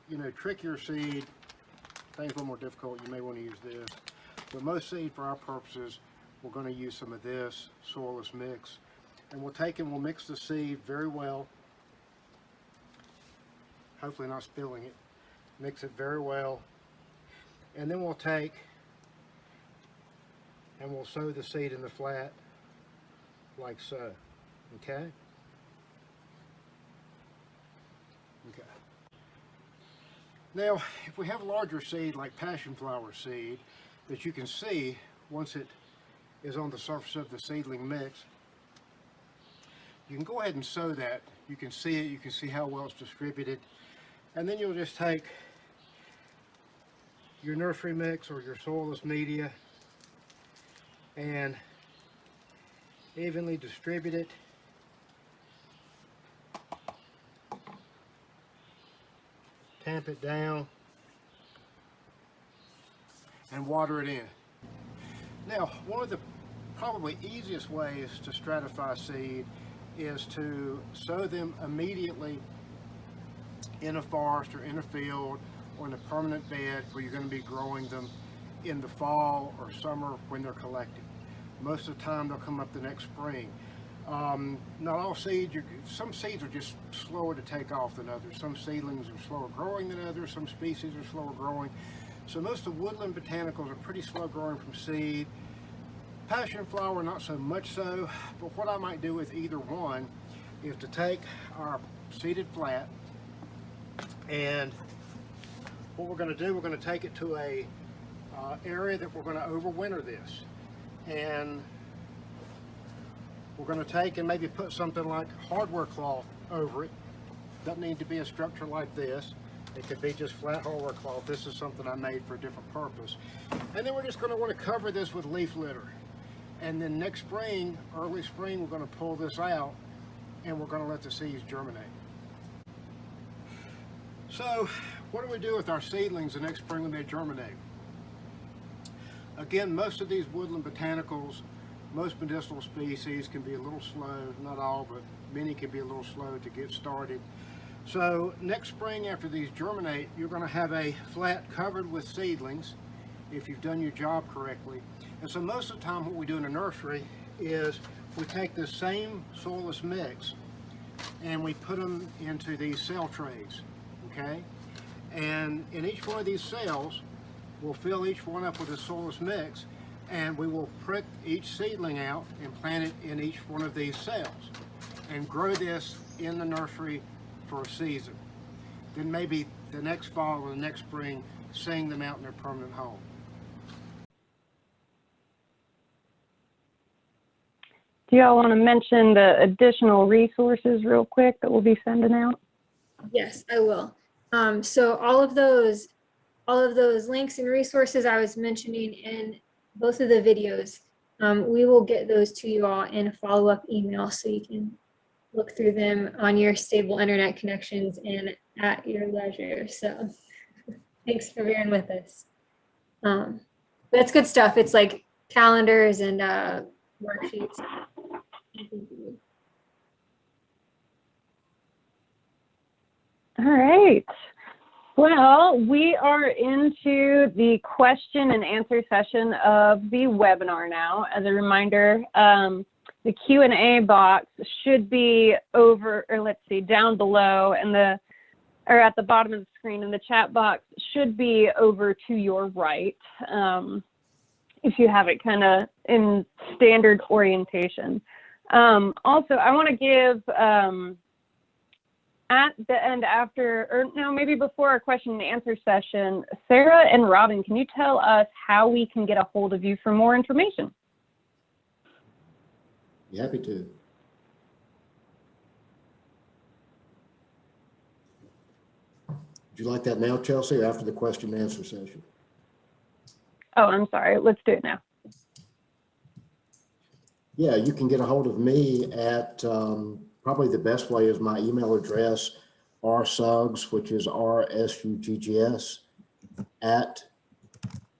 you know, trickier seed, things a little more difficult, you may want to use this. But most seed, for our purposes, we're going to use some of this soilless mix. And we'll take and we'll mix the seed very well. Hopefully not spilling it. Mix it very well. And then we'll take and we'll sow the seed in the flat like so. Okay? Okay. Now, if we have a larger seed like passion flower seed that you can see once it is on the surface of the seedling mix, you can go ahead and sow that. You can see it, you can see how well it's distributed. And then you'll just take your nursery mix or your soilless media and evenly distribute it. Tamp it down and water it in. Now, one of the probably easiest ways to stratify seed is to sow them immediately in a forest or in a field or in a permanent bed where you're going to be growing them in the fall or summer when they're collected. Most of the time they'll come up the next spring. Not all seeds, some seeds are just slower to take off than others. Some seedlings are slower growing than others. Some species are slower growing. So most of woodland botanicals are pretty slow growing from seed. Passion flower, not so much so, but what I might do with either one is to take our seeded flat, and what we're going to do, we're going to take it to a area that we're going to overwinter this. And we're going to take and maybe put something like hardware cloth over it. Doesn't need to be a structure like this. It could be just flat hardware cloth. This is something I made for a different purpose. And then we're just going to want to cover this with leaf litter. And then next spring, early spring, we're going to pull this out and we're going to let the seeds germinate. So what do we do with our seedlings the next spring when they germinate? Again, most of these woodland botanicals, most medicinal species can be a little slow, not all, but many can be a little slow to get started. So next spring after these germinate, you're going to have a flat covered with seedlings if you've done your job correctly. And so most of the time what we do in a nursery is we take this same soilless mix and we put them into these cell trays, okay? And in each one of these cells, we'll fill each one up with a soilless mix, and we will prick each seedling out and plant it in each one of these cells and grow this in the nursery for a season. Then maybe the next fall or the next spring, sing them out in their permanent home. Do y'all want to mention the additional resources real quick that we'll be sending out? Yes, I will. So all of those links and resources I was mentioning in both of the videos, we will get those to you all in a follow-up email so you can look through them on your stable internet connections and at your leisure. So thanks for bearing with us. That's good stuff. It's like calendars and worksheets. All right. Well, we are into the question and answer session of the webinar now. As a reminder, the Q&A box should be over, or let's see, down below, and or at the bottom of the screen, and the chat box should be over to your right, if you have it kind of in standard orientation. Also, I want to give, at the end after, or no, maybe before our question and answer session, Sarah and Robin, can you tell us how we can get a hold of you for more information? Be happy to. Would you like that now, Chelsea, or after the question and answer session? Oh, I'm sorry. Let's do it now. Yeah, you can get a hold of me at probably the best way is my email address, rsuggs, which is RSUGGS at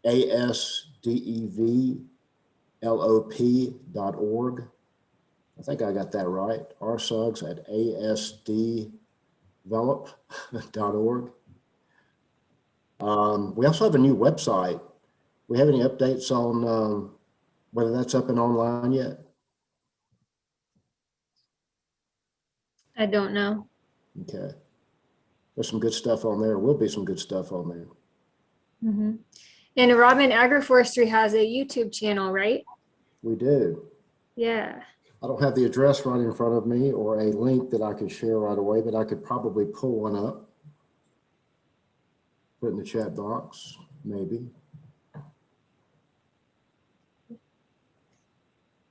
asdevlop.org. I think I got that right. rsuggs at asdevlop.org. We also have a new website. We have any updates on whether that's up and online yet? I don't know. Okay. There's some good stuff on there. Will be some good stuff on there. Mm-hmm. And Robin, Agroforestry has a YouTube channel, right? We do. Yeah. I don't have the address right in front of me or a link that I could share right away, but I could probably pull one up. Put in the chat box, maybe.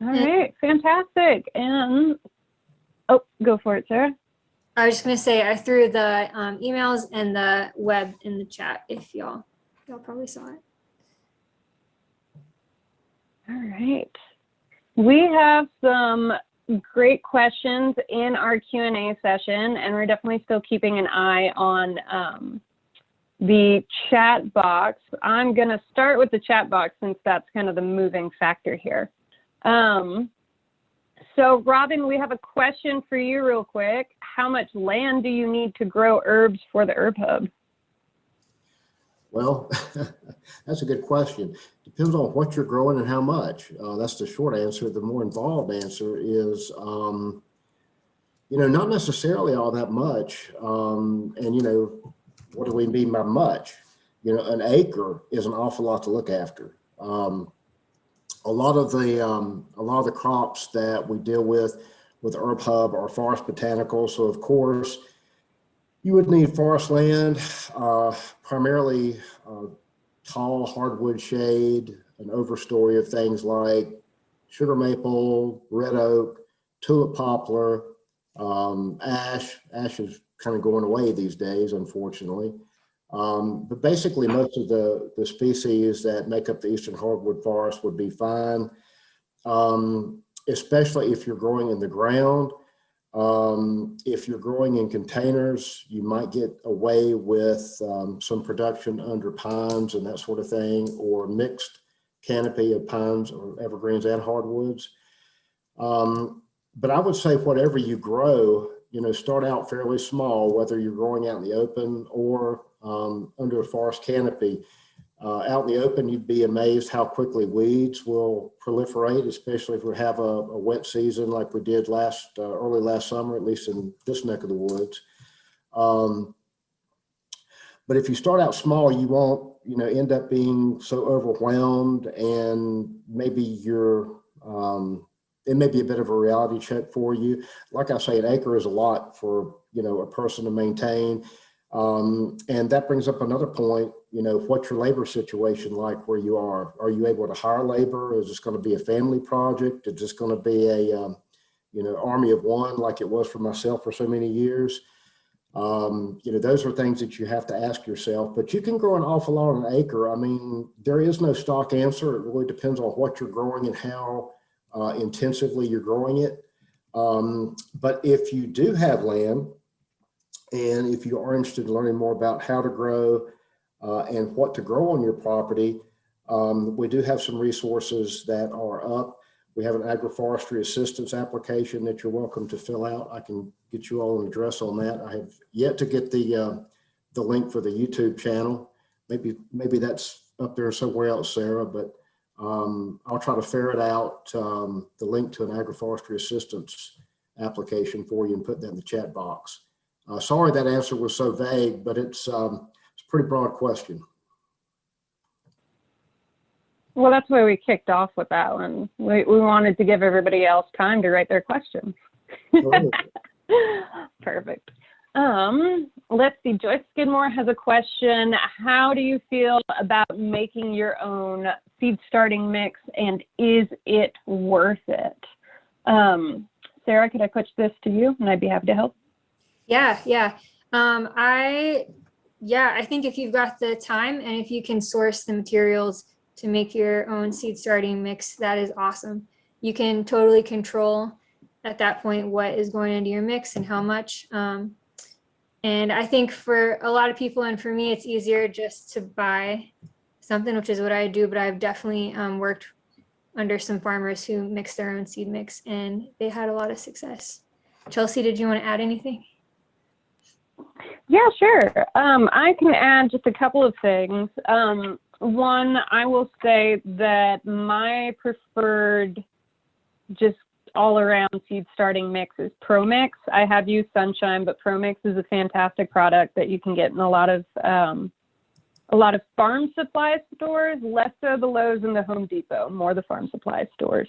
All right, fantastic. And oh, go for it, Sarah. I was just gonna say I threw the emails and the web in the chat if y'all probably saw it. All right. We have some great questions in our Q&A session, and we're definitely still keeping an eye on the chat box. I'm going to start with the chat box since that's kind of the moving factor here. So Robin, we have a question for you real quick. How much land do you need to grow herbs for the Herb Hub? Well, that's a good question. Depends on what you're growing and how much. That's the short answer. The more involved answer is, not necessarily all that much. And, what do we mean by much? An acre is an awful lot to look after. A lot of the crops that we deal with Herb Hub are forest botanicals. So of course, you would need forest land, primarily tall hardwood shade, an overstory of things like sugar maple, red oak, tulip poplar, ash. Ash is kind of going away these days, unfortunately. But basically, most of the species that make up the eastern hardwood forest would be fine, especially if you're growing in the ground. If you're growing in containers, you might get away with some production under pines and that sort of thing, or mixed canopy of pines or evergreens and hardwoods. But I would say whatever you grow, start out fairly small, whether you're growing out in the open or under a forest canopy. Out in the open, you'd be amazed how quickly weeds will proliferate, especially if we have a wet season like we did early last summer, at least in this neck of the woods. But if you start out small, you won't, end up being so overwhelmed, and maybe it may be a bit of a reality check for you. Like I say, an acre is a lot for, a person to maintain. And that brings up another point, what's your labor situation like where you are? Are you able to hire labor? Is this going to be a family project? Is this going to be a, army of one like it was for myself for so many years? Those are things that you have to ask yourself, but you can grow an awful lot on an acre. I mean, there is no stock answer. It really depends on what you're growing and how intensively you're growing it. But if you do have land, and if you are interested in learning more about how to grow and what to grow on your property, we do have some resources that are up. We have an agroforestry assistance application that you're welcome to fill out. I can get you all an address on that. I have yet to get the link for the YouTube channel. Maybe that's up there somewhere else, Sarah, but I'll try to ferret out the link to an agroforestry assistance application for you and put that in the chat box. Sorry that answer was so vague, but it's a pretty broad question. Well, that's why we kicked off with that one. We wanted to give everybody else time to write their questions. Perfect. Let's see. Joyce Skidmore has a question. How do you feel about making your own seed starting mix, and is it worth it? Sarah, could I pitch this to you, and I'd be happy to help? Yeah. I yeah, I think if you've got the time and if you can source the materials to make your own seed starting mix, that is awesome. You can totally control at that point what is going into your mix and how much. And I think for a lot of people, and for me, it's easier just to buy something, which is what I do, but I've definitely worked under some farmers who mix their own seed mix, and they had a lot of success. Chelsea, did you want to add anything? Yeah, sure. I can add just a couple of things. One, I will say that my preferred just all around seed starting mix is ProMix. I have used Sunshine, but ProMix is a fantastic product that you can get in a lot of farm supply stores, less so the Lowe's and the Home Depot, more the farm supply stores.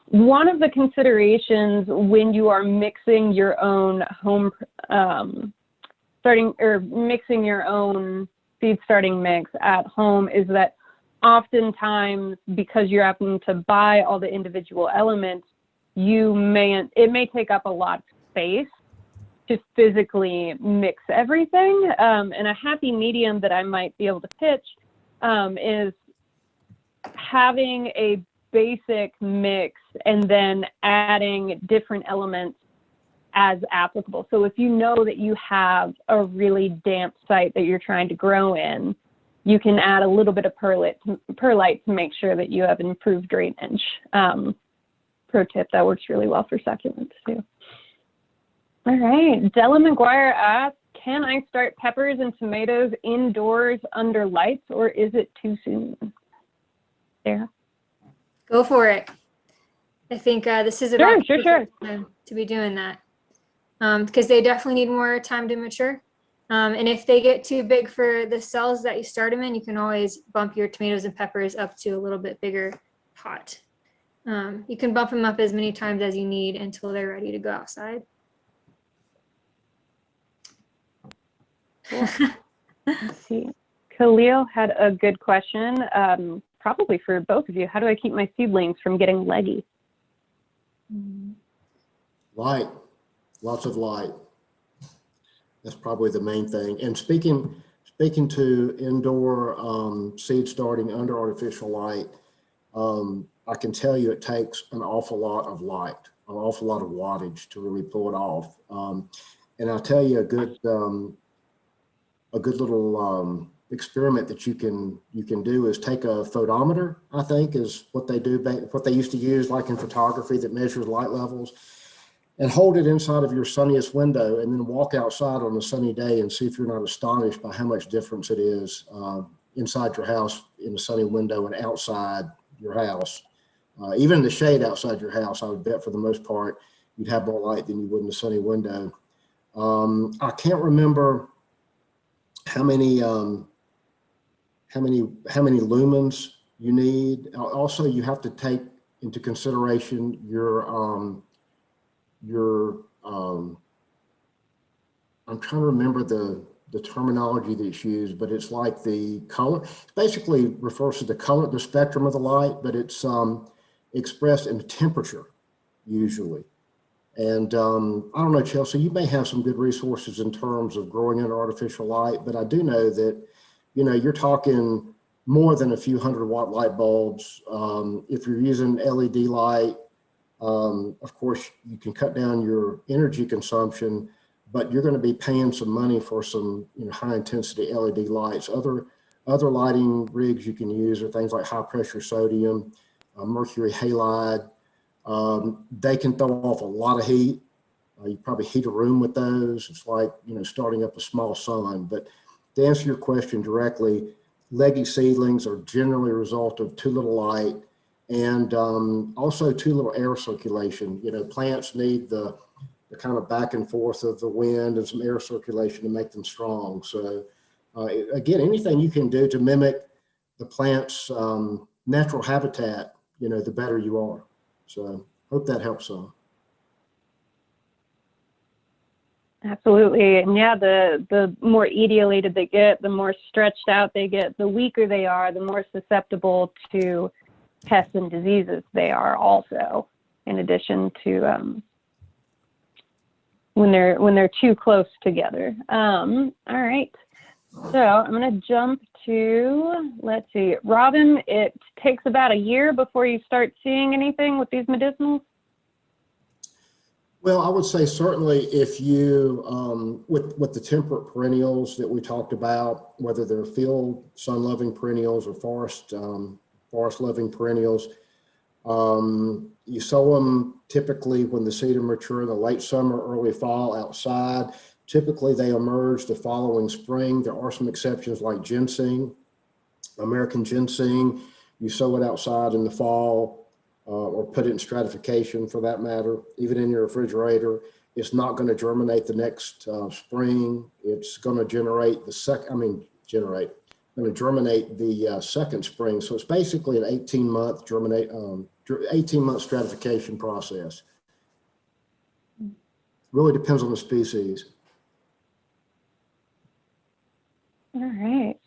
One of the considerations when you are mixing your own mixing your own seed starting mix at home is that oftentimes, because you're having to buy all the individual elements, it may take up a lot of space to physically mix everything. And a happy medium that I might be able to pitch is having a basic mix and then adding different elements as applicable. So if you know that you have a really damp site that you're trying to grow in, you can add a little bit of perlite to make sure that you have improved drainage. Pro tip, that works really well for succulents too. All right, Della McGuire asks, can I start peppers and tomatoes indoors under lights, or is it too soon? Sarah? Go for it. I think this is about sure. time to be doing that, because they definitely need more time to mature. And if they get too big for the cells that you start them in, you can always bump your tomatoes and peppers up to a little bit bigger pot. You can bump them up as many times as you need until they're ready to go outside. Cool. Let's see. Khalil had a good question, probably for both of you. How do I keep my seedlings from getting leggy? Light, lots of light. That's probably the main thing. And speaking to indoor seed starting under artificial light, I can tell you it takes an awful lot of light, an awful lot of wattage to really pull it off. And I'll tell you a good little experiment that you can do is take a photometer, I think is what they do, what they used to use like in photography that measures light levels, and hold it inside of your sunniest window and then walk outside on a sunny day and see if you're not astonished by how much difference it is inside your house in a sunny window and outside your house. Even in the shade outside your house, I would bet for the most part, you'd have more light than you would in a sunny window. I can't remember how many lumens you need. Also, you have to take into consideration your I'm trying to remember the terminology that's used, but it's like the color. It basically refers to the color, the spectrum of the light, but it's expressed in temperature usually. And I don't know, Chelsea, you may have some good resources in terms of growing under artificial light, but I do know that, you're talking more than a few 100-watt light bulbs. If you're using LED light, of course, you can cut down your energy consumption, but you're going to be paying some money for some high-intensity LED lights. Other lighting rigs you can use are things like high-pressure sodium, mercury halide. They can throw off a lot of heat. You probably heat a room with those. It's like, starting up a small sun. But to answer your question directly, leggy seedlings are generally a result of too little light and also too little air circulation. Plants need the kind of back and forth of the wind and some air circulation to make them strong. So again, anything you can do to mimic the plant's natural habitat, the better you are. So hope that helps some. Absolutely. And yeah, the more etiolated they get, the more stretched out they get, the weaker they are, the more susceptible to pests and diseases they are also, in addition to when they're too close together. All right. So I'm going to jump to, let's see, Robin, it takes about a year before you start seeing anything with these medicinals? Well, I would say certainly if you, with the temperate perennials that we talked about, whether they're field sun-loving perennials or forest-loving perennials, you sow them typically when the seed are mature in the late summer, early fall outside. Typically they emerge the following spring. There are some exceptions like ginseng, American ginseng. You sow it outside in the fall. Or put it in stratification for that matter, even in your refrigerator. It's not going to germinate the next spring. It's going to generate the germinate the second spring. So it's basically an 18-month 18-month stratification process. Really depends on the species. All right,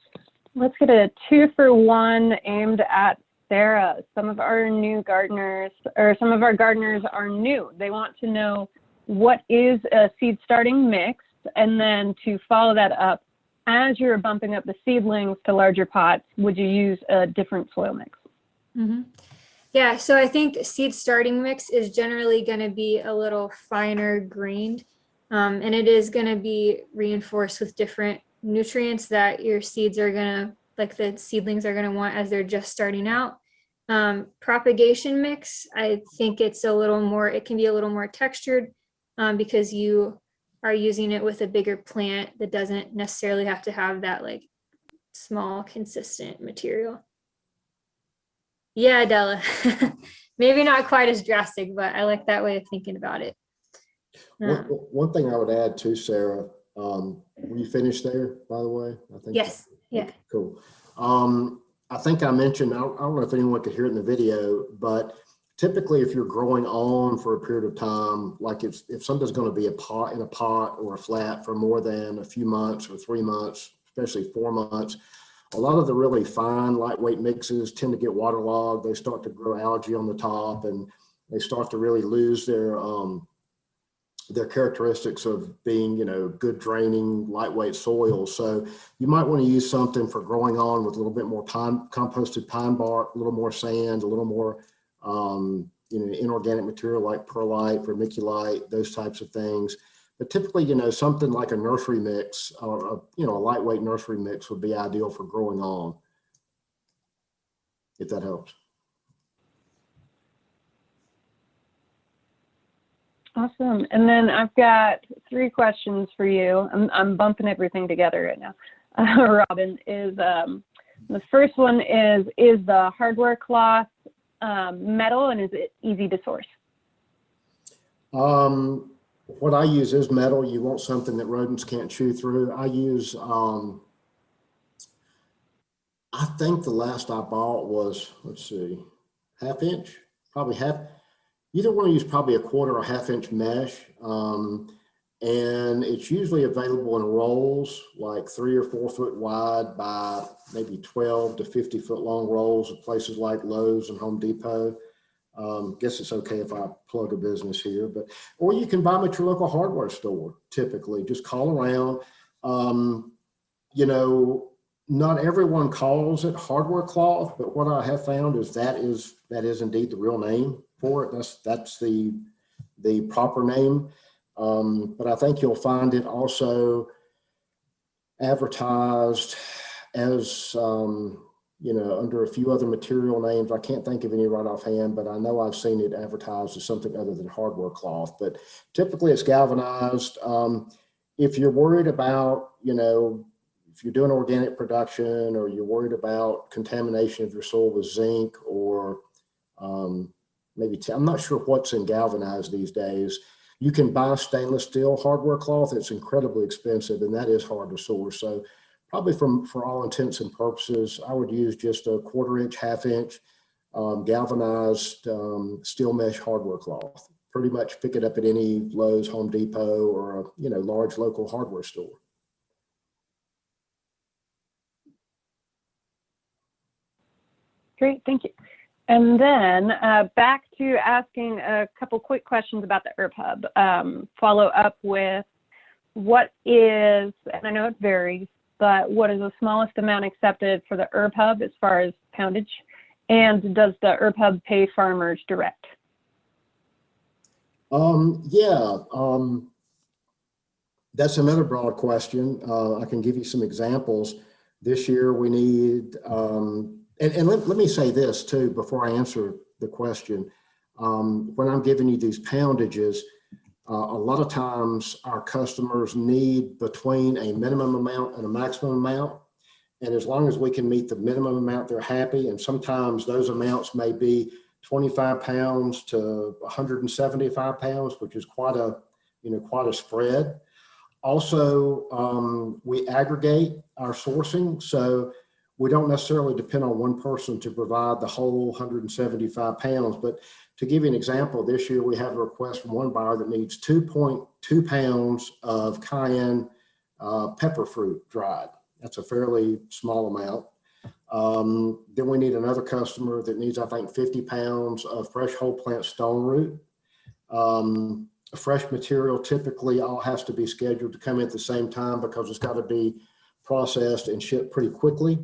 let's get a 2-for-1 aimed at Sarah. Some of our new gardeners, or some of our gardeners are new. They want to know what is a seed starting mix, and then to follow that up, as you're bumping up the seedlings to larger pots, would you use a different soil mix? Mm-hmm. Yeah, so I think seed starting mix is generally going to be a little finer grained, and it is going to be reinforced with different nutrients that your seeds are going to, like the seedlings are going to want as they're just starting out. Propagation mix, I think it's a little more, it can be a little more textured because you are using it with a bigger plant that doesn't necessarily have to have that like small consistent material. Yeah, Della. Maybe not quite as drastic, but I like that way of thinking about it. One thing I would add too, Sarah, were you finished there, by the way? I think. Yes. Yeah. Okay, cool. I think I mentioned, I don't know if anyone could hear it in the video, but typically if you're growing on for a period of time, like if something's going to be in a pot or a flat for more than a few months or 3 months, especially 4 months, a lot of the really fine, lightweight mixes tend to get waterlogged. They start to grow algae on the top, and they start to really lose their characteristics of being, good draining, lightweight soil. So you might want to use something for growing on with a little bit more composted pine bark, a little more sand, a little more, inorganic material like perlite, vermiculite, those types of things. But typically, something like a nursery mix or, a lightweight nursery mix would be ideal for growing on, if that helps. Awesome. And then I've got 3 questions for you. I'm bumping everything together right now. Robin, the first one is the hardware cloth metal, and is it easy to source? What I use is metal. You want something that rodents can't chew through. I use, I think the last I bought was, let's see, ½ inch, probably half. Either one use probably a 1/4 or ½ inch mesh. And it's usually available in rolls, like 3 or 4 foot wide by maybe 12 to 50 foot long rolls at places like Lowe's and Home Depot. Guess it's okay if I plug a business here, or you can buy them at your local hardware store. Typically, just call around. Not everyone calls it hardware cloth, but what I have found is that is indeed the real name for it. That's the proper name. But I think you'll find it also advertised as, under a few other material names. I can't think of any right offhand, but I know I've seen it advertised as something other than hardware cloth, but typically it's galvanized. If you're worried about, if you're doing organic production, or you're worried about contamination of your soil with zinc, or maybe, I'm not sure what's in galvanized these days. You can buy stainless steel hardware cloth. It's incredibly expensive, and that is hard to source. So probably for all intents and purposes, I would use just a 1/4 inch, ½ inch galvanized steel mesh hardware cloth. Pretty much pick it up at any Lowe's, Home Depot, or a large local hardware store. Great, thank you. And then back to asking a couple quick questions about the Herb Hub. Follow up with what is, and I know it varies, but what is the smallest amount accepted for the herb hub as far as poundage? And does the herb hub pay farmers direct? Yeah, that's another broad question. I can give you some examples. This year we need, and let me say this too, before I answer the question. When I'm giving you these poundages, a lot of times our customers need between a minimum amount and a maximum amount. And as long as we can meet the minimum amount, they're happy. And sometimes those amounts may be 25 pounds to 175 pounds, which is quite a spread. Also, we aggregate our sourcing. So we don't necessarily depend on one person to provide the whole 175 pounds. But to give you an example, this year we have a request from one buyer that needs 2.2 pounds of cayenne pepper fruit dried. That's a fairly small amount. Then we need another customer that needs, I think, 50 pounds of fresh whole plant stone root. Fresh material typically all has to be scheduled to come in at the same time because it's got to be processed and shipped pretty quickly.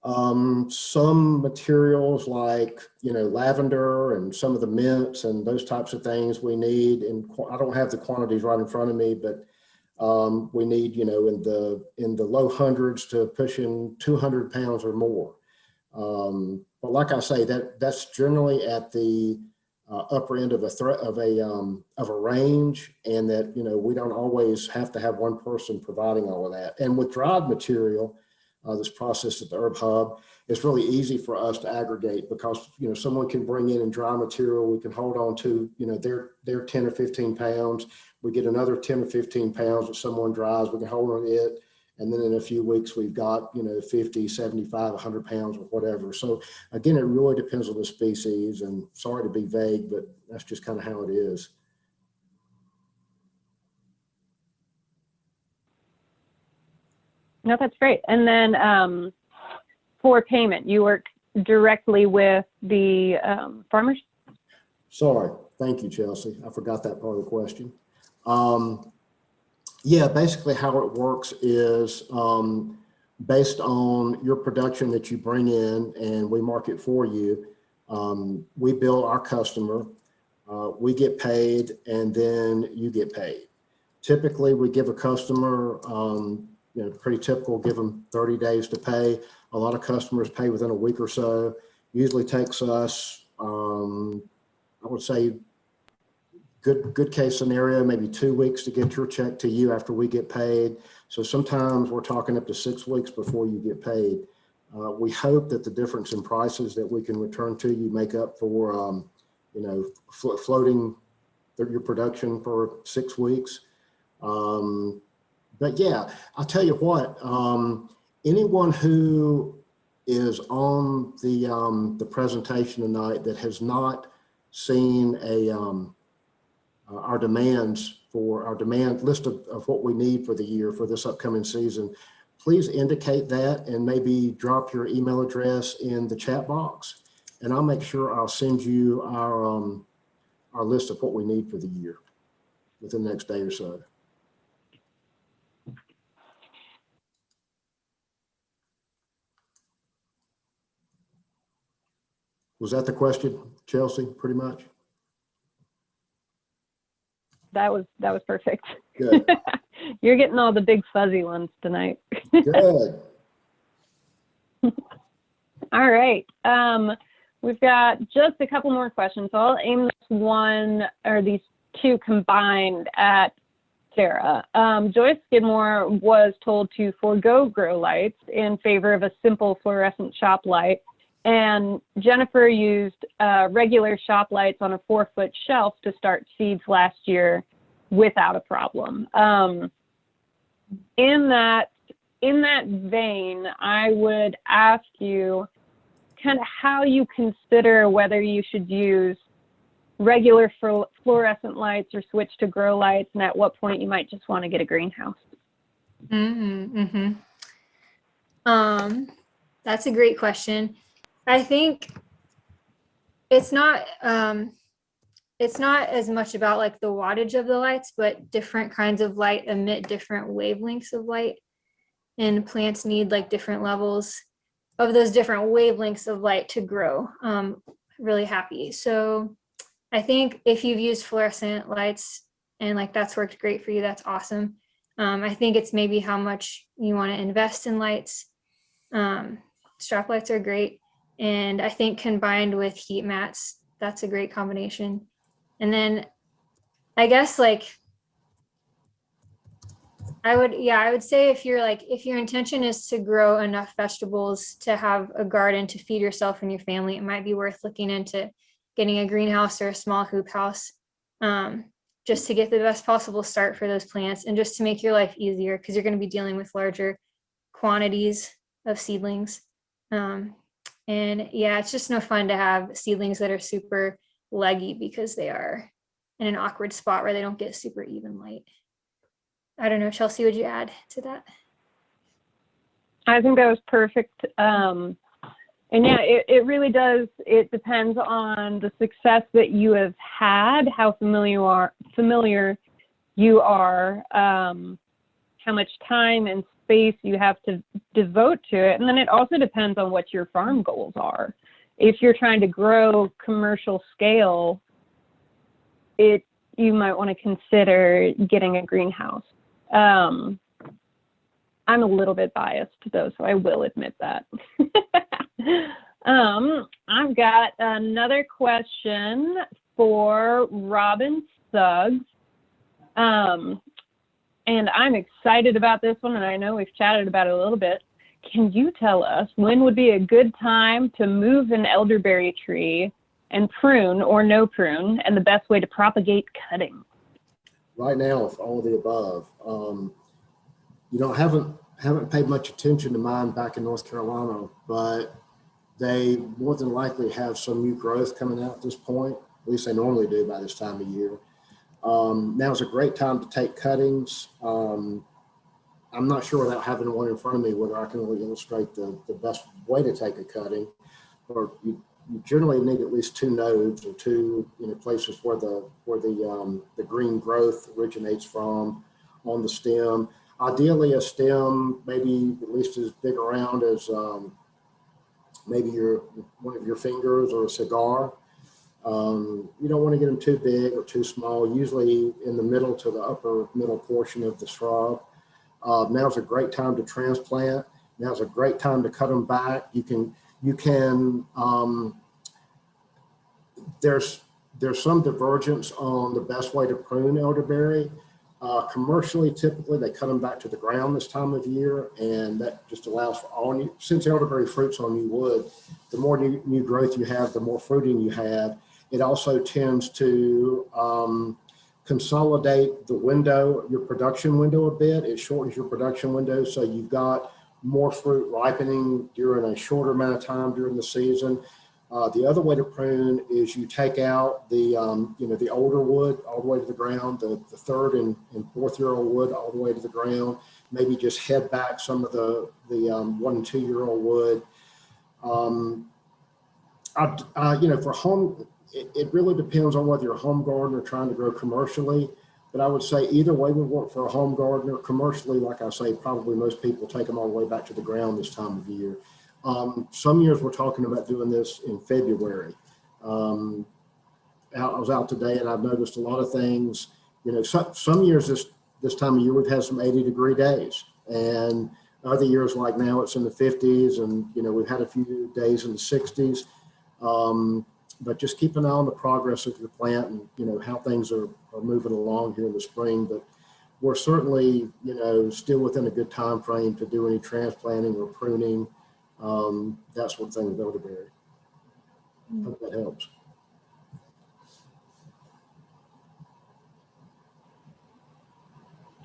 Some materials like, lavender and some of the mints and those types of things we need, and I don't have the quantities right in front of me, but we need, in the low hundreds to pushing 200 pounds or more. But like I say, that's generally at the upper end of a range, and that, we don't always have to have one person providing all of that. And with dried material, this process at the herb hub, it's really easy for us to aggregate because, someone can bring in dry material. We can hold on to, their 10 or 15 pounds. We get another 10 or 15 pounds that someone dries. We can hold on to it. And then in a few weeks, we've got, 50, 75, 100 pounds or whatever. So again, it really depends on the species, and sorry to be vague, but that's just kind of how it is. No, that's great. And then for payment, you work directly with the farmers? Sorry. Thank you, Chelsea. I forgot that part of the question. Yeah, basically how it works is based on your production that you bring in and we market for you. We bill our customer, we get paid, and then you get paid. Typically, we give a customer, pretty typical, give them 30 days to pay. A lot of customers pay within a week or so. Usually takes us, I would say, good case scenario, maybe 2 weeks to get your check to you after we get paid. So sometimes we're talking up to 6 weeks before you get paid. We hope that the difference in prices that we can return to you make up for, floating your production for 6 weeks. But yeah, I'll tell you what, anyone who is on the presentation tonight that has not seen our demands for our demand list of what we need for the year for this upcoming season, please indicate that and maybe drop your email address in the chat box, and I'll make sure I'll send you our list of what we need for the year within the next day or so. Was that the question, Chelsea, pretty much? That was perfect. Good. You're getting all the big fuzzy ones tonight. Good. All right. We've got just a couple more questions. So I'll aim this one or these two combined at Sarah. Joyce Skidmore was told to forego grow lights in favor of a simple fluorescent shop light. And Jennifer used regular shop lights on a 4-foot shelf to start seeds last year without a problem. In that vein, I would ask you kind of how you consider whether you should use regular fluorescent lights or switch to grow lights, and at what point you might just want to get a greenhouse. That's a great question. I think it's not as much about like the wattage of the lights, but different kinds of light emit different wavelengths of light. and plants need like different levels of those different wavelengths of light to grow really happy. So I think if you've used fluorescent lights and like that's worked great for you, that's awesome. I think it's maybe how much you want to invest in lights. Strap lights are great. And I think combined with heat mats, that's a great combination. And then I guess like, I would say if your intention is to grow enough vegetables to have a garden to feed yourself and your family, it might be worth looking into getting a greenhouse or a small hoop house, just to get the best possible start for those plants and just to make your life easier, because you're going to be dealing with larger quantities of seedlings. And yeah, it's just no fun to have seedlings that are super leggy because they are in an awkward spot where they don't get super even light. I don't know, Chelsea, would you add to that? I think that was perfect. And yeah, it really does. It depends on the success that you have had, how familiar you are, how much time and space you have to devote to it. And then it also depends on what your farm goals are. If you're trying to grow commercial scale, you might want to consider getting a greenhouse. I'm a little bit biased though, so I will admit that. I've got another question for Robin Suggs. And I'm excited about this one, and I know we've chatted about it a little bit. Can you tell us when would be a good time to move an elderberry tree and prune or no prune, and the best way to propagate cutting? Right now, if all of the above. Haven't paid much attention to mine back in North Carolina, but they more than likely have some new growth coming out at this point. At least they normally do by this time of year. Now is a great time to take cuttings. I'm not sure without having one in front of me whether I can really illustrate the best way to take a cutting. Or you generally need at least two nodes or two places where the green growth originates from on the stem. Ideally, a stem maybe at least as big around as maybe one of your fingers or a cigar. You don't want to get them too big or too small, usually in the middle to the upper middle portion of the shrub. Now's a great time to transplant. Now's a great time to cut them back. There's some divergence on the best way to prune elderberry. Commercially, typically they cut them back to the ground this time of year, and that just allows for all new, since elderberry fruit's on new wood, the more new growth you have, the more fruiting you have. It also tends to consolidate the window, your production window a bit. It shortens your production window, so you've got more fruit ripening during a shorter amount of time during the season. The other way to prune is you take out the older wood all the way to the ground, the third and fourth year old wood all the way to the ground. Maybe just head back some of the 1 and 2 year old wood. For home, it really depends on whether you're a home gardener trying to grow commercially. But I would say either way would work for a home gardener. Commercially, like I say, probably most people take them all the way back to the ground this time of year. Some years we're talking about doing this in February. I was out today and I've noticed a lot of things. Some years this time of year we've had some 80-degree days, and other years like now it's in the 50s, and we've had a few days in the 60s. But just keep an eye on the progress of your plant and how things are moving along here in the spring. But we're certainly still within a good time frame to do any transplanting or pruning. That sort of thing with elderberry. I hope that helps.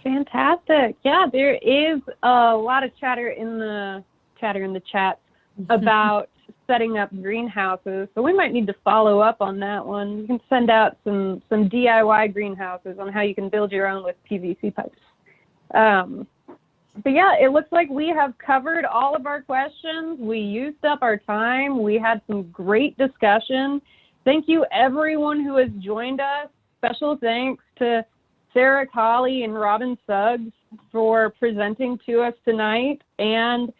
Fantastic. Yeah, there is a lot of chatter in the chat about setting up greenhouses. So we might need to follow up on that one. You can send out some DIY greenhouses on how you can build your own with PVC pipes. But yeah, it looks like we have covered all of our questions. We used up our time. We had some great discussion. Thank you everyone who has joined us. Special thanks to Sarah, Collie, and Robin Suggs for presenting to us tonight. And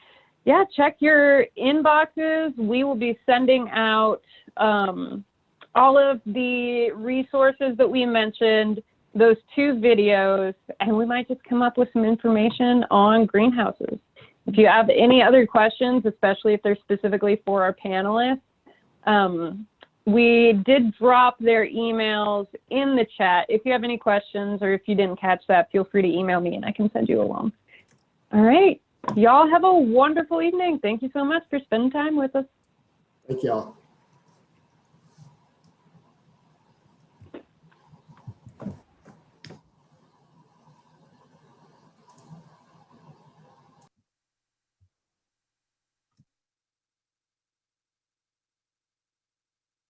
yeah, check your inboxes. We will be sending out all of the resources that we mentioned, those 2 videos, and we might just come up with some information on greenhouses. If you have any other questions, especially if they're specifically for our panelists, we did drop their emails in the chat. If you have any questions or if you didn't catch that, feel free to email me and I can send you along. All right. Y'all have a wonderful evening. Thank you so much for spending time with us. Thank y'all.